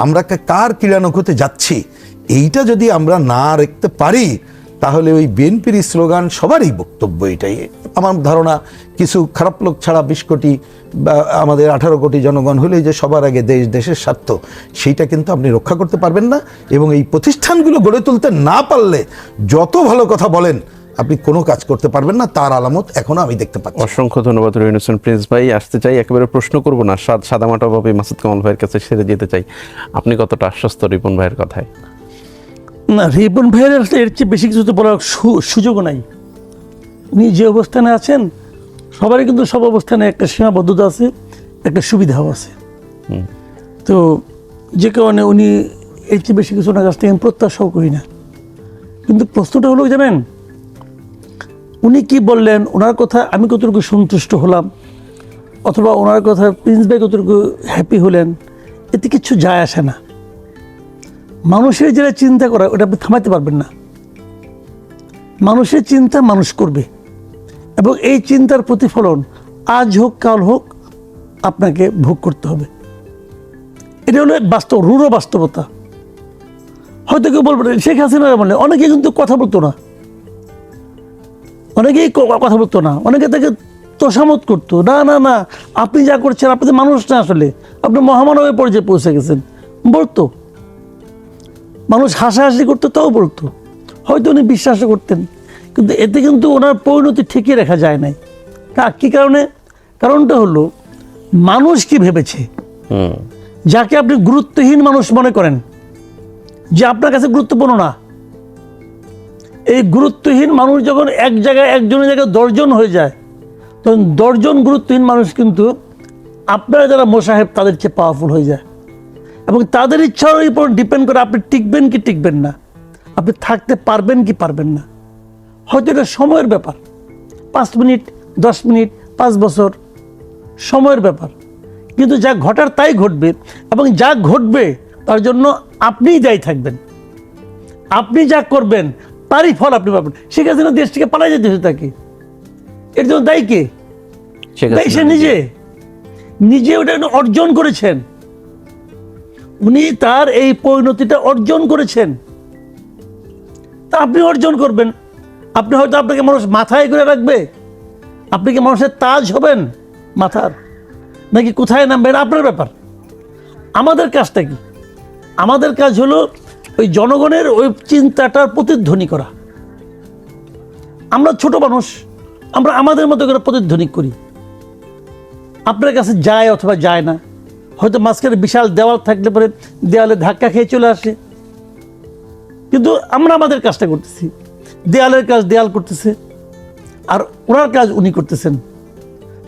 আমরা কার ক্রীড়ানক হতে যাচ্ছি, এইটা যদি আমরা না রাখতে পারি, তাহলে ওই বিএনপির স্লোগান সবারই বক্তব্য এটাই। আমার ধারণা কিছু খারাপ লোক ছাড়া 20 কোটি বা আমাদের 18 কোটি জনগণ হলেই যে সবার আগে দেশ, দেশের স্বার্থ, সেইটা কিন্তু আপনি রক্ষা করতে পারবেন না। এবং এই প্রতিষ্ঠানগুলো গড়ে তুলতে না পারলে যত ভালো কথা বলেন, আপনি কোনো কাজ করতে পারবেন না, তার আলামত এখনো আমি দেখতে পাচ্ছি। অসংখ্য ধন্যবাদ রহিন হোসেন প্রিন্স ভাই। আসতে চাই, একেবারে প্রশ্ন করব না, সাদামাটাভাবে মাসুদ কামাল ভাইয়ের কাছে সেরে যেতে চাই। আপনি কতটা আশ্বস্ত রিপন ভাইয়ের কথায়? না, রিপন ভাইয়ের এর চেয়ে বেশি কিছু তো বলার সুযোগও নাই। উনি যে অবস্থানে আছেন, সবারই কিন্তু সব অবস্থানে একটা সীমাবদ্ধতা আছে, একটা সুবিধাও আছে। তো যে কারণে উনি এর চেয়ে বেশি কিছু ওনার কাছ থেকে আমি প্রত্যাশাও করি না। কিন্তু প্রশ্নটা হলো, জানেন উনি কি বললেন, ওনার কথা আমি কতটুকু সন্তুষ্ট হলাম, অথবা ওনার কথা প্রিন্স ভাই কতটুকু হ্যাপি হলেন, এতে কিছু যায় আসে না। মানুষের যেটা চিন্তা করা, ওটা আপনি থামাতে পারবেন না। মানুষের চিন্তা মানুষ করবে, এবং এই চিন্তার প্রতিফলন আজ হোক কাল হোক আপনাকে ভোগ করতে হবে। এটা হলো বাস্তব, রূঢ় বাস্তবতা। হয়তো কেউ বলবেন শেখ হাসিনা বললে, অনেকে কিন্তু কথা বলতো না, অনেকেই কথা বলতো না, অনেকে তাকে তোষামত করতো, না না না আপনি যা করছেন, আপনি তো মানুষ না, আসলে আপনি মহামানবের পর্যায়ে পৌঁছে গেছেন বলতো। মানুষ হাসাহাসি করতো, তাও বলতো, হয়তো উনি বিশ্বাসও করতেন, কিন্তু এতে কিন্তু ওনার পরিণতি ঠিকই রাখা যায় নাই। তা কী কারণে? কারণটা হলো মানুষ কি ভেবেছে। যাকে আপনি গুরুত্বহীন মানুষ মনে করেন, যে আপনার কাছে গুরুত্বপূর্ণ না, এই গুরুত্বহীন মানুষ যখন এক জায়গায়, একজনের জায়গায় 10 জন হয়ে যায়, তখন 10 জন গুরুত্বহীন মানুষ কিন্তু আপনারা যারা মোসাহেব তাদের চেয়ে পাওয়ারফুল হয়ে যায়, এবং তাদের ইচ্ছার উপর ডিপেন্ড করে আপনি টিকবেন কি টিকবেন না, আপনি থাকতে পারবেন কি পারবেন না। হয়তো এটা সময়ের ব্যাপার, 5 মিনিট, 10 মিনিট, 5 বছর, সময়ের ব্যাপার। কিন্তু যা ঘটার তাই ঘটবে, এবং যা ঘটবে তার জন্য আপনিই দায়ী থাকবেন। আপনি যা করবেন তারই ফল আপনি পাবেন। শেখ হাসিনা দেশ থেকে পালাই যেতে হয়েছে তাকে, এর জন্য দায়ী কে? দায়ী সে নিজে, নিজে ওটা অর্জন করেছেন। উনি তার এই পরিণতিটা অর্জন করেছেন, তা আপনি অর্জন করবেন। আপনি হয়তো, আপনাকে মানুষ মাথায় করে রাখবে, আপনি কি মানুষের তাজ হবেন মাথার, নাকি কোথায় নামবেন আপনার ব্যাপার। আমাদের কাজটা কি? আমাদের কাজ হলো ওই জনগণের ওই চিন্তাটার প্রতিধ্বনি করা। আমরা ছোট মানুষ, আমরা আমাদের মতো করে প্রতিধ্বনি করি। আপনার কাছে যায় অথবা যায় না, হয়তো মাঝখানে বিশাল দেওয়াল থাকলে পরে দেওয়ালে ধাক্কা খেয়ে চলে আসে, কিন্তু আমরা আমাদের কাজটা করতেছি। দেয়ালের কাজ দেয়াল করতেছে, আর ওনার কাজ উনি করতেছেন।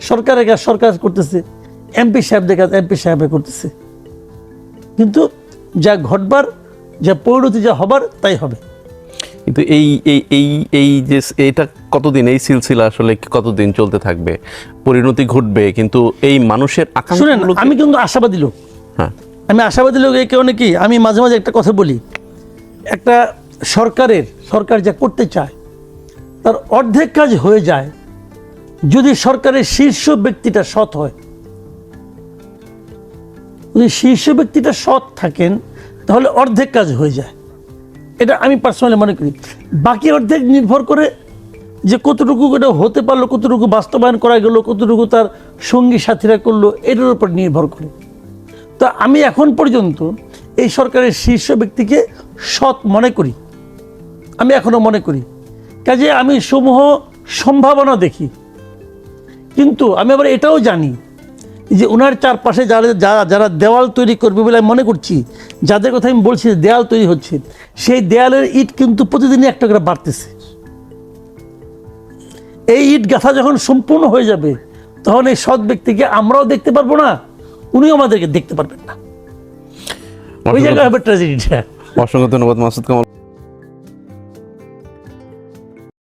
সরকারের কাজ সরকার করতেছে, এমপি সাহেবদের কাজ এমপি সাহেব করতেছে। কিন্তু যা ঘটবার, যা পরিণতি যা হবার, তাই হবে। কিন্তু এই এই এই এই যে এটা কতদিন, এই সিলসিলা আসলে কতদিন চলতে থাকবে? পরিণতি ঘটবে, কিন্তু এই মানুষের আকাঙ্ক্ষা। শুনেন, আমি কিন্তু আশাবাদী লোক। হ্যাঁ, আমি আশাবাদী লোক এই কারণে কি, আমি মাঝে মাঝে একটা কথা বলি, একটা সরকার যা করতে চায় তার অর্ধেক কাজ হয়ে যায় যদি সরকারের শীর্ষ ব্যক্তিটা সৎ হয়। যদি শীর্ষ ব্যক্তিটা সৎ থাকেন, তাহলে অর্ধেক কাজ হয়ে যায়। এটা আমি পার্সোনালি মনে করি। বাকি অর্ধেক নির্ভর করে যে কতটুকু এটা হতে পারলো, কতটুকু বাস্তবায়ন করা গেল, কতটুকু তার সঙ্গী সাথীরা করলো, এটার উপর নির্ভর করে। তো আমি এখন পর্যন্ত এই সরকারের শীর্ষ ব্যক্তিকে সৎ মনে করি, আমি এখনো মনে করি। কাজে আমি সমূহ সম্ভাবনা দেখি, কিন্তু আমি আবার এটাও জানি যে ওনার চারপাশে যারা দেওয়াল তৈরি করবে বলে আমি মনে করছি, যাদের কথা আমি বলছি দেয়াল তৈরি হচ্ছে, সেই দেয়ালের ইট কিন্তু প্রতিদিনই একটা করে বাড়তেছে। এই ইট গাঁথা যখন সম্পূর্ণ হয়ে যাবে, তখন এই সৎ ব্যক্তিকে আমরাও দেখতে পারবো না, উনিও আমাদেরকে দেখতে পারবেন না। ওই জায়গায় হবে ট্র্যাজেডিটা। অসংখ্য ধন্যবাদ মাসুদ কামাল।